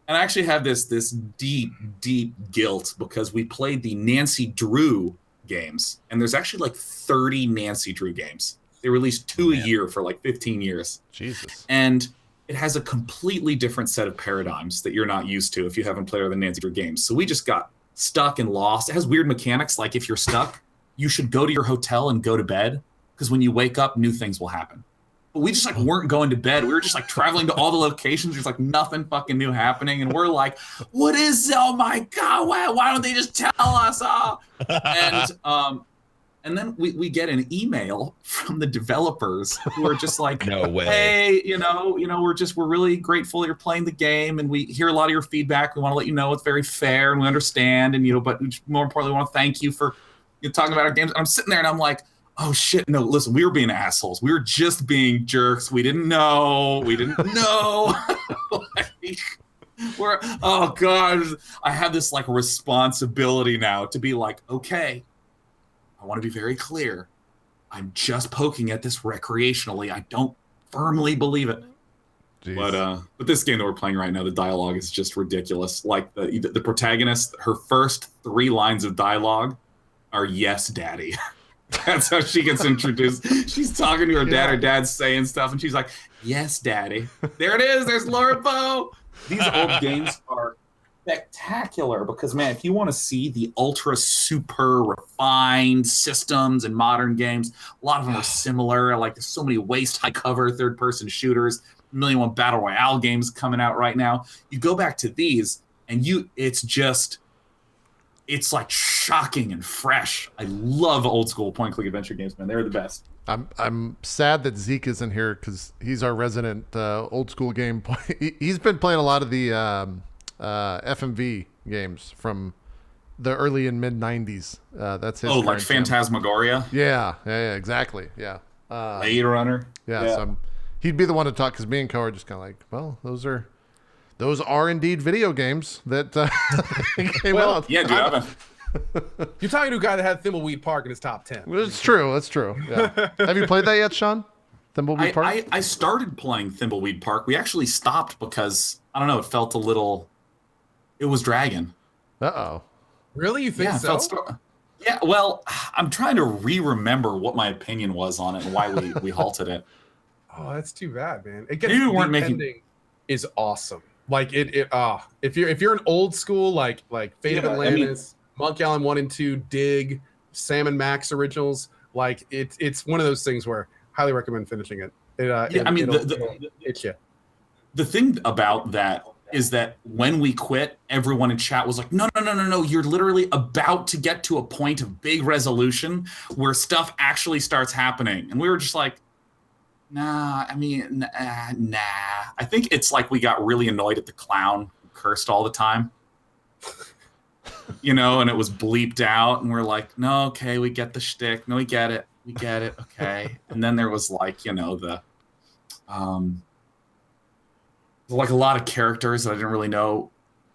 And I actually have this deep, deep guilt because we played the Nancy Drew games, and there's actually like 30 Nancy Drew games. They released 2 a year for like 15 years. Jesus. And it has a completely different set of paradigms that you're not used to if you haven't played other Nancy Drew games. So we just got stuck and lost. It has weird mechanics, like if you're stuck, you should go to your hotel and go to bed, because when you wake up, new things will happen. But we just like weren't going to bed. We were just like traveling to all the locations. There's like nothing fucking new happening. And we're like, what is, oh my God, why don't they just tell us? Oh. And then we get an email from the developers who are just like, no way. Hey, we're really grateful you're playing the game, and we hear a lot of your feedback. We want to let you know it's very fair, and we understand, and but more importantly, we want to thank you for talking about our games. And I'm sitting there and I'm like, oh shit, no, listen, we were being assholes. We were just being jerks. We didn't know. Oh God, I have this like responsibility now to be like, okay, I want to be very clear. I'm just poking at this recreationally. I don't firmly believe it. Jeez. But this game that we're playing right now, the dialogue is just ridiculous. Like the protagonist, her first 3 lines of dialogue are "Yes, Daddy." That's how she gets introduced. She's talking to her dad. Her dad's saying stuff, and she's like, "Yes, Daddy." There it is. There's Laura Bow. These old games are spectacular because, man, if you want to see the ultra super refined systems in modern games, a lot of them are similar. Like, there's so many waist high cover third-person shooters, 1,000,001 battle royale games coming out right now. You go back to these, and it's like shocking and fresh. I love old school point and click adventure games, man. They're the best. I'm sad that Zeke isn't here because he's our resident old school game. He's been playing a lot of the FMV games from the early and mid 90s. That's his. Oh, like Phantasmagoria? Yeah, exactly. Yeah. Blade Runner? Yeah. So he'd be the one to talk because me and Co are just kind of like, well, those are indeed video games that came out. Yeah, dude. You're talking to a guy that had Thimbleweed Park in his top 10. It's true. That's true. Yeah. Have you played that yet, Sean? Thimbleweed Park? I started playing Thimbleweed Park. We actually stopped because, I don't know, it felt a little... It was dragging. Uh-oh. Really? You think so? Yeah, well, I'm trying to remember what my opinion was on it and why we halted it. Oh, that's too bad, man. It gets the ending is awesome. Like if you're an old school like Fate of Atlantis, Monkey Island 1 and 2, Dig, Sam and Max originals, like it's one of those things where highly recommend finishing it. It'll hit you. The thing about that is that when we quit, everyone in chat was like, no, you're literally about to get to a point of big resolution where stuff actually starts happening. And we were just like, nah. I think it's like we got really annoyed at the clown who cursed all the time. And it was bleeped out, and we're like, no, okay, we get the shtick. No, we get it, okay. And then there was like, like a lot of characters that I didn't really know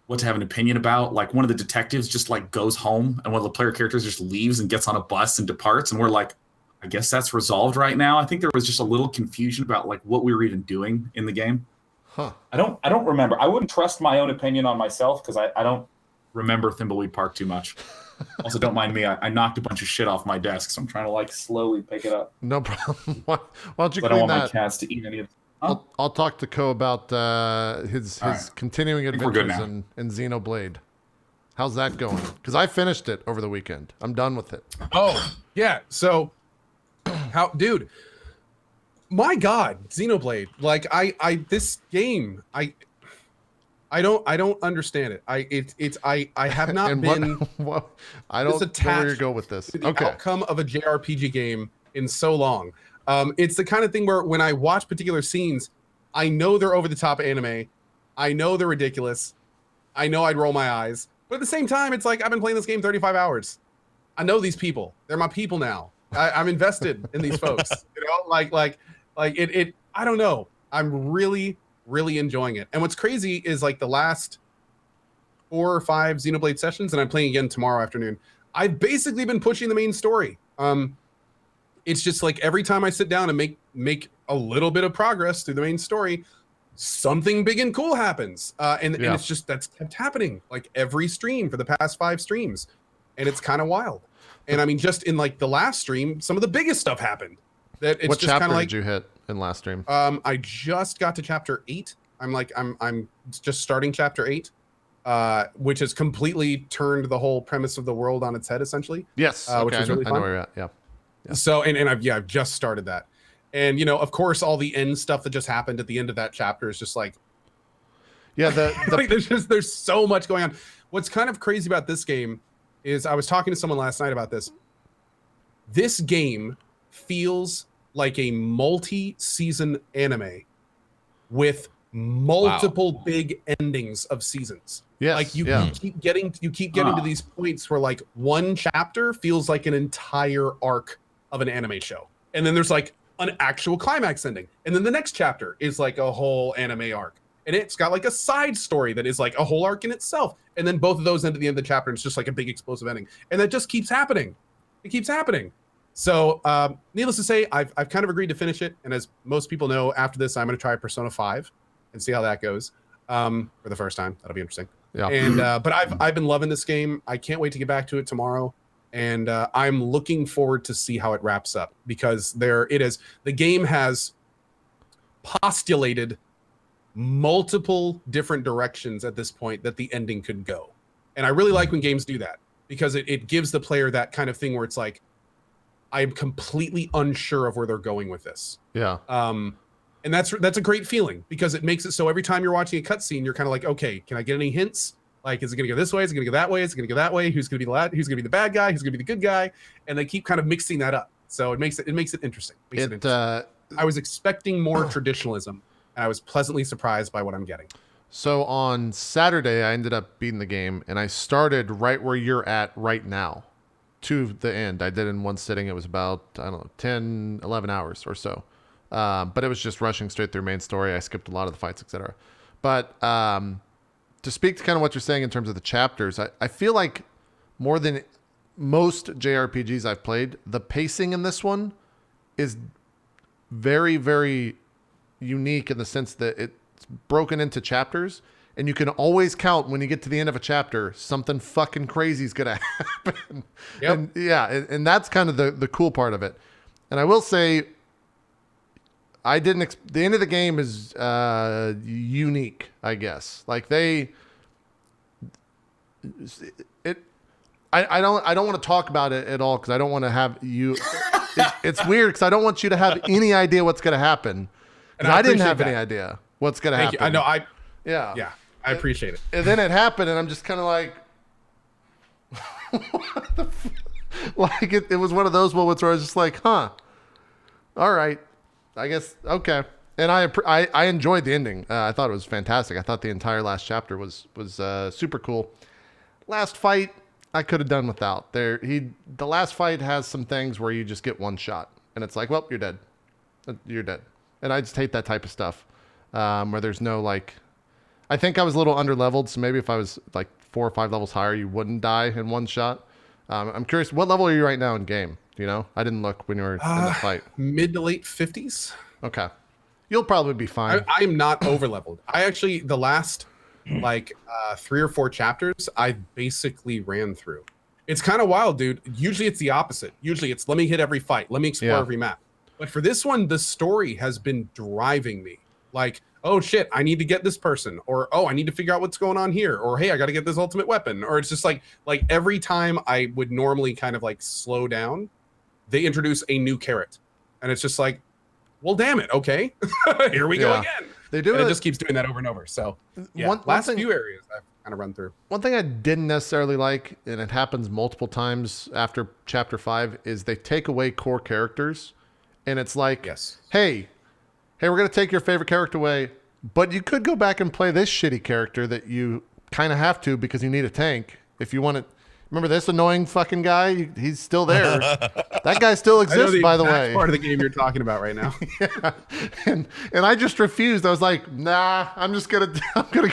what to have an opinion about. Like one of the detectives just like goes home, and one of the player characters just leaves and gets on a bus and departs, and we're like, I guess that's resolved right now. I think there was just a little confusion about like what we were even doing in the game. Huh. I don't remember. I wouldn't trust my own opinion on myself because I don't remember Thimbleweed Park too much. Also, don't mind me. I knocked a bunch of shit off my desk, so I'm trying to like slowly pick it up. No problem. Why don't you clean that? I don't want my cats to eat any of it. Huh? I'll talk to Co about his continuing adventures in Xenoblade. How's that going? Because I finished it over the weekend. I'm done with it. Oh, yeah. So, dude, my God, Xenoblade. Like, this game, I don't understand it. I have not been. I don't know where you go with this. To the outcome of a JRPG game in so long. It's the kind of thing where when I watch particular scenes, I know they're over the top anime. I know they're ridiculous. I know I'd roll my eyes. But at the same time, it's like I've been playing this game 35 hours. I know these people. They're my people now. I'm invested in these folks. Like it. I don't know. I'm really really enjoying it. And what's crazy is like the last 4 or 5 Xenoblade sessions, and I'm playing again tomorrow afternoon. I've basically been pushing the main story. It's just like every time I sit down and make a little bit of progress through the main story, something big and cool happens. And it's just, that's kept happening like every stream for the past 5 streams. And it's kind of wild. And I mean, just in like the last stream, some of the biggest stuff happened. That it's what just kind chapter of like, did you hit in last stream? I just got to chapter 8. I'm just starting chapter 8, which has completely turned the whole premise of the world on its head, essentially. Yes. Which is really fun. I know where you're at. Yeah. So, and I've just started that. And, you know, of course, all the end stuff that just happened at the end of that chapter is just like, yeah, like there's so much going on. What's kind of crazy about this game is I was talking to someone last night about this. This game feels like a multi-season anime with multiple big endings of seasons. Yes, like you keep getting to these points where like one chapter feels like an entire arc of an anime show. And then there's like an actual climax ending. And then the next chapter is like a whole anime arc. And it's got like a side story that is like a whole arc in itself. And then both of those end at the end of the chapter, and it's just like a big explosive ending. And that just keeps happening. It keeps happening. So needless to say, I've kind of agreed to finish it. And as most people know, after this, I'm going to try Persona 5 and see how that goes for the first time. That'll be interesting. Yeah. And but I've been loving this game. I can't wait to get back to it tomorrow. And I'm looking forward to see how it wraps up, because the game has postulated multiple different directions at this point that the ending could go. And I really like when games do that, because it gives the player that kind of thing where it's like, I'm completely unsure of where they're going with this. Yeah. And that's a great feeling, because it makes it so every time you're watching a cutscene, you're kind of like, okay, can I get any hints? Like, is it going to go this way? Is it going to go that way? Is it going to go that way? Who's going to be who's going to be the bad guy? Who's going to be the good guy? And they keep kind of mixing that up. So it makes it interesting. I was expecting more traditionalism, and I was pleasantly surprised by what I'm getting. So on Saturday, I ended up beating the game, and I started right where you're at right now to the end. I did it in one sitting. It was about, I don't know, 10, 11 hours or so. But it was just rushing straight through main story. I skipped a lot of the fights, etc. But to speak to kind of what you're saying in terms of the chapters, I feel like more than most JRPGs I've played, the pacing in this one is very, very unique in the sense that it's broken into chapters, and you can always count when you get to the end of a chapter, something fucking crazy is going to happen. Yep. And and that's kind of the cool part of it. And I will say, the end of the game is unique, I guess. Like I don't want to talk about it at all, because I don't want to have you. It's weird, because I don't want you to have any idea what's going to happen. And I didn't have any idea what's going to happen. You. I know. Yeah, I appreciate it. And then it happened, and I'm just kind of like, what the like it was one of those moments where I was just like, huh, all right, I guess, okay. And I enjoyed the ending. I thought it was fantastic. I thought the entire last chapter was super cool. Last fight, I could have done without. The last fight has some things where you just get one shot, and it's like, well, you're dead. You're dead. And I just hate that type of stuff, where there's no, like, I think I was a little under-leveled, so maybe if I was like 4 or 5 levels higher, you wouldn't die in one shot. I'm curious, what level are you right now in game? Do you know? I didn't look when you were in the fight. Mid to late 50s. Okay. You'll probably be fine. I am not over-leveled. I actually, the last, 3 or 4 chapters, I basically ran through. It's kind of wild, dude. Usually it's the opposite. Usually it's, let me hit every fight. Let me explore every map. But for this one, the story has been driving me. Like, oh shit, I need to get this person, or oh, I need to figure out what's going on here, or hey, I got to get this ultimate weapon, or it's just like every time I would normally kind of like slow down, they introduce a new carrot, and it's just like, well, damn it, okay, here we go again. They do it just keeps doing that over and over. So yeah, last few areas I've kind of run through. One thing I didn't necessarily like, and it happens multiple times after chapter 5, is they take away core characters, and it's like, hey, we're going to take your favorite character away, but you could go back and play this shitty character that you kind of have to because you need a tank. If you want to, Remember this annoying fucking guy? He's still there. That guy still exists, by the way. Part of the game you're talking about right now. Yeah. And I just refused. I was like, nah, I'm gonna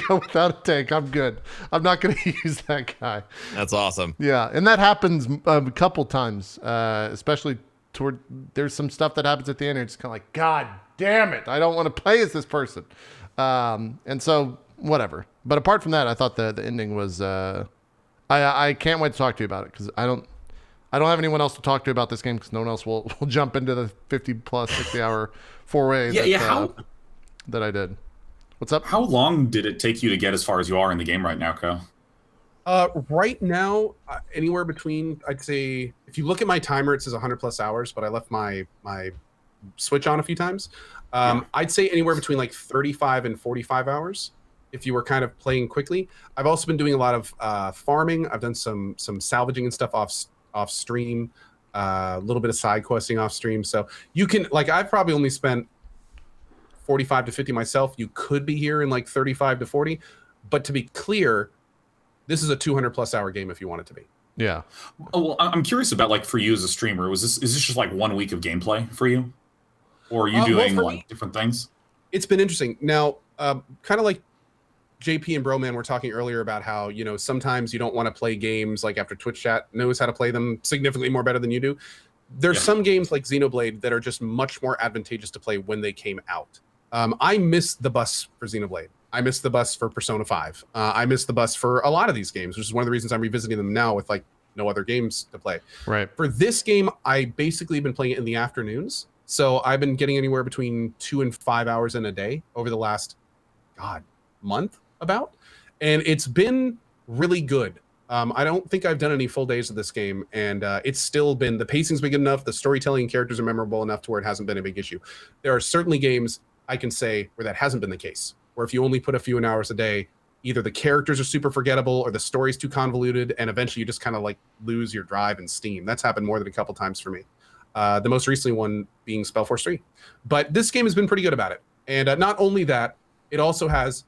go without a tank. I'm good. I'm not gonna use that guy. That's awesome. Yeah, and that happens a couple times, especially there's some stuff that happens at the end. And it's kind of like, God damn it, I don't want to play as this person. And so whatever. But apart from that, I thought the ending was. I can't wait to talk to you about it because I don't have anyone else to talk to about this game because no one else will jump into the 50 plus 60 hour 4-way that I did. What's up? How long did it take you to get as far as you are in the game right now, Ko? Right now, anywhere between, I'd say, if you look at my timer, it says 100 plus hours, but I left my switch on a few times. I'd say anywhere between like 35 and 45 hours. If you were kind of playing quickly. I've also been doing a lot of farming. I've done some salvaging and stuff off stream, a little bit of side questing off stream. So you can, like, I've probably only spent 45 to 50 myself. You could be here in like 35 to 40. But to be clear, this is a 200 plus hour game if you want it to be. Yeah. Oh, well, I'm curious about, like, for you as a streamer, is this just like 1 week of gameplay for you? Or are you doing different things? It's been interesting. Now, kind of like JP and Broman were talking earlier about how, you know, sometimes you don't want to play games like after Twitch chat knows how to play them significantly more better than you do. There's some games like Xenoblade that are just much more advantageous to play when they came out. I missed the bus for Xenoblade. I missed the bus for Persona 5. I missed the bus for a lot of these games, which is one of the reasons I'm revisiting them now with like no other games to play. Right. For this game, I basically been playing it in the afternoons. So I've been getting anywhere between 2 and 5 hours in a day over the last, month about. And it's been really good. I don't think I've done any full days of this game. And it's still been, the pacing's been good enough. The storytelling and characters are memorable enough to where it hasn't been a big issue. There are certainly games I can say where that hasn't been the case. Where if you only put a few hours a day, either the characters are super forgettable or the story's too convoluted. And eventually you just kind of like lose your drive and steam. That's happened more than a couple times for me. The most recent one being Spellforce 3. But this game has been pretty good about it. And not only that, it also has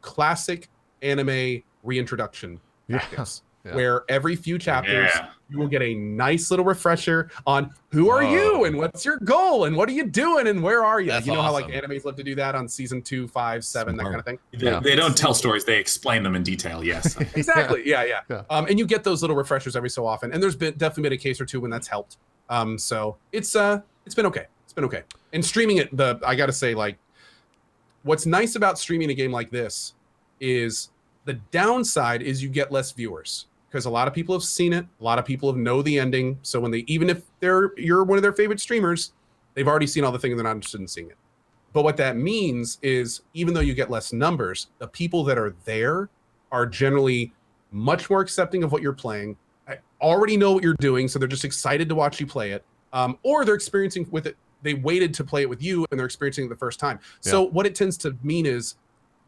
classic anime reintroduction tactics, where every few chapters you will get a nice little refresher on who are you and what's your goal and what are you doing and where are you. That's you know how like awesome. animes love to do that on season 2, 5, 7, that kind of thing. They don't tell stories; they explain them in detail. Yes, exactly. Yeah. And you get those little refreshers every so often. And there's definitely been a case or two when that's helped. So it's been okay. It's been okay. And streaming it, I gotta say, like, what's nice about streaming a game like this is the downside is you get less viewers because a lot of people have seen it. A lot of people know the ending. So when even if you're one of their favorite streamers, they've already seen all the things, they're not interested in seeing it. But what that means is even though you get less numbers, the people that are there are generally much more accepting of what you're playing. I already know what you're doing, so they're just excited to watch you play it. Or they're experiencing with it. They waited to play it with you and they're experiencing it the first time. So what it tends to mean is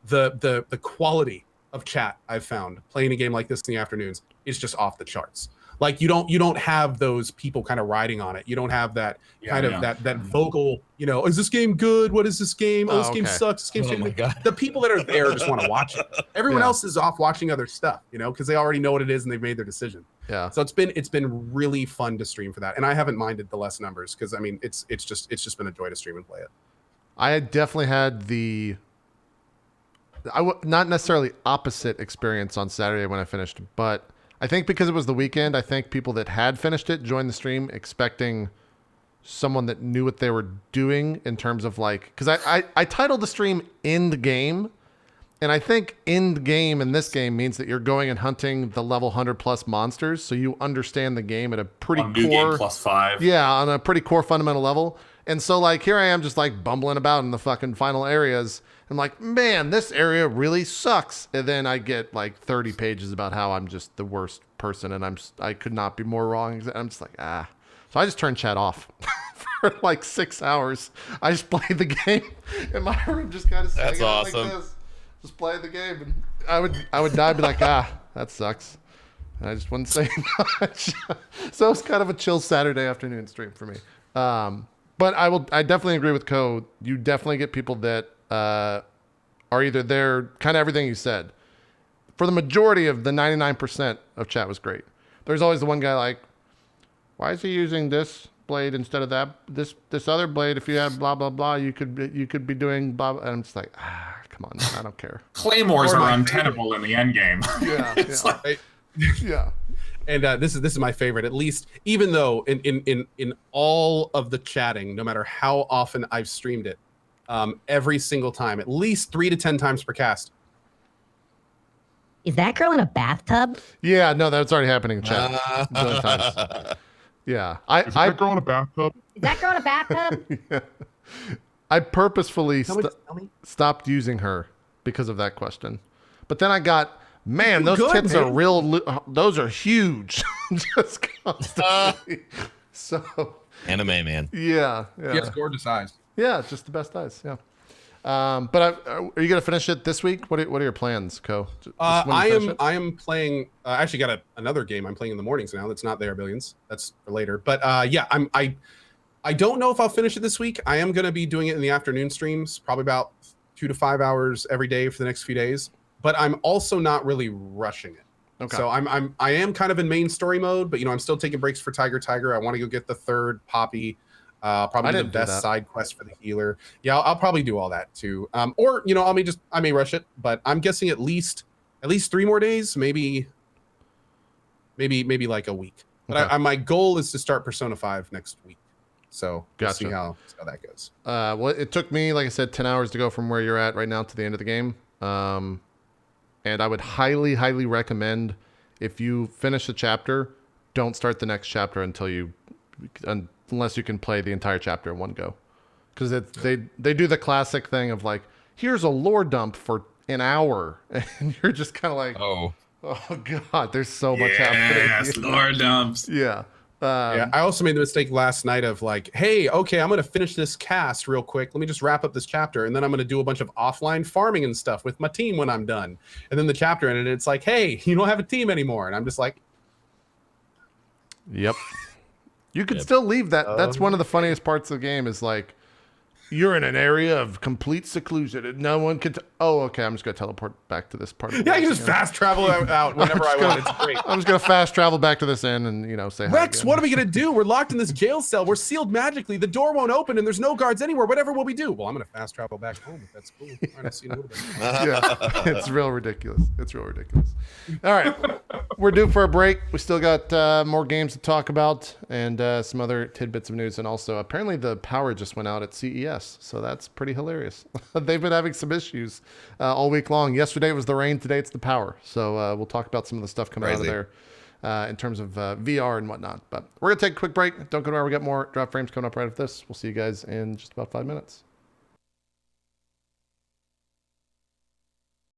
the quality of chat I've found playing a game like this in the afternoons is just off the charts. Like you don't have those people kind of riding on it. You don't have that that vocal, you know, is this game good? What is this game? Oh, this game sucks. This game shitty. The people that are there just want to watch it. Everyone else is off watching other stuff, you know, because they already know what it is and they've made their decision. Yeah. So it's been really fun to stream for that. And I haven't minded the less numbers because I mean it's just been a joy to stream and play it. I definitely had not necessarily opposite experience on Saturday when I finished, but I think because it was the weekend, I think people that had finished it joined the stream expecting someone that knew what they were doing in terms of like, because I titled the stream End Game, and I think End Game in this game means that you're going and hunting the level 100 plus monsters, so you understand the game at a pretty core new game +5. Yeah, on a pretty core fundamental level. And so like here I am just like bumbling about in the fucking final areas. I'm like, man, this area really sucks. And then I get like 30 pages about how I'm just the worst person and I could not be more wrong. I'm just like, So I just turned chat off for like 6 hours. I just played the game in my room, just kind of sitting That's awesome. like this, just playing the game. And I would die and be like, that sucks. And I just wouldn't say much. So it's kind of a chill Saturday afternoon stream for me. But I definitely agree with Ko. You definitely get people that are either there, kind of everything you said. For the majority of the 99% of chat was great. there's always the one guy like, why is he using this blade instead of that this other blade? If you had blah blah blah, you could be doing blah. And I'm just like, come on, I don't care. Claymores are untenable in the end game. Yeah, It's yeah. like- Yeah. And this is my favorite. At least, even though in all of the chatting, no matter how often I've streamed it, every single time, at least 3 to 10 times per cast. Is that girl in a bathtub? Yeah, no, that's already happening in chat. A billion times. Yeah, Is that girl in a bathtub? Is that girl in a bathtub? I purposefully Tell me. stopped using her because of that question. But then I got, man, You're those good, tits man. are those are huge. Just constantly. So, Anime, man. yeah. She has gorgeous eyes. Yeah, just the best eyes. Yeah. But are you gonna finish it this week? What are your plans, Co? Just when you finish it? I am playing. I actually got another game I'm playing in the mornings now. That's not there, Billions. That's for later. But yeah, I don't know if I'll finish it this week. I am gonna be doing it in the afternoon streams, probably about 2 to 5 hours every day for the next few days. But I'm also not really rushing it. Okay. So I am kind of in main story mode, but I'm still taking breaks for Tiger. I want to go get the third Poppy. Probably do the didn't do best that. side quest for the healer. Yeah, I'll probably do all that too. Or I may rush it, but I'm guessing at least 3 more days, maybe like a week. But Okay. my goal is to start Persona 5 next week. So we'll see Gotcha. how that goes. Well, it took me, like I said, 10 hours to go from where you're at right now to the end of the game. And I would highly, highly recommend, if you finish the chapter, don't start the next chapter unless you can play the entire chapter in one go. Because they do the classic thing of like, here's a lore dump for an hour. And you're just kind of like, Oh, God, there's so much happening. Yes, lore dumps. Yeah. Yeah, I also made the mistake last night of like, hey, okay, I'm gonna finish this cast real quick. Let me just wrap up this chapter, and then I'm gonna do a bunch of offline farming and stuff with my team when I'm done. And then the chapter ended, and it's like, hey, you don't have a team anymore, and I'm just like, Yep. You could still leave that. That's one of the funniest parts of the game is like, you're in an area of complete seclusion and no one can. Oh, okay. I'm just going to teleport back to this part. Of the yeah, you world, just fast travel out whenever I want. It's great. I'm just going to fast travel back to this inn and, say hi Rex, again. what are we gonna do? We're locked in this jail cell. We're sealed magically. The door won't open, and there's no guards anywhere. Whatever will we do? Well, I'm gonna fast travel back home. If that's cool. All right, I'll see you in a little bit. Yeah, it's real ridiculous. It's real ridiculous. All right, we're due for a break. We still got more games to talk about and some other tidbits of news. And also, apparently, the power just went out at CES, so that's pretty hilarious. They've been having some issues all week long. Yesterday it was the rain. Today it's the power. So we'll talk about some of the stuff coming out of Crazy. there. In terms of VR and whatnot. But we're going to take a quick break. Don't go anywhere. We got more Drop Frames coming up right after this. We'll see you guys in just about 5 minutes.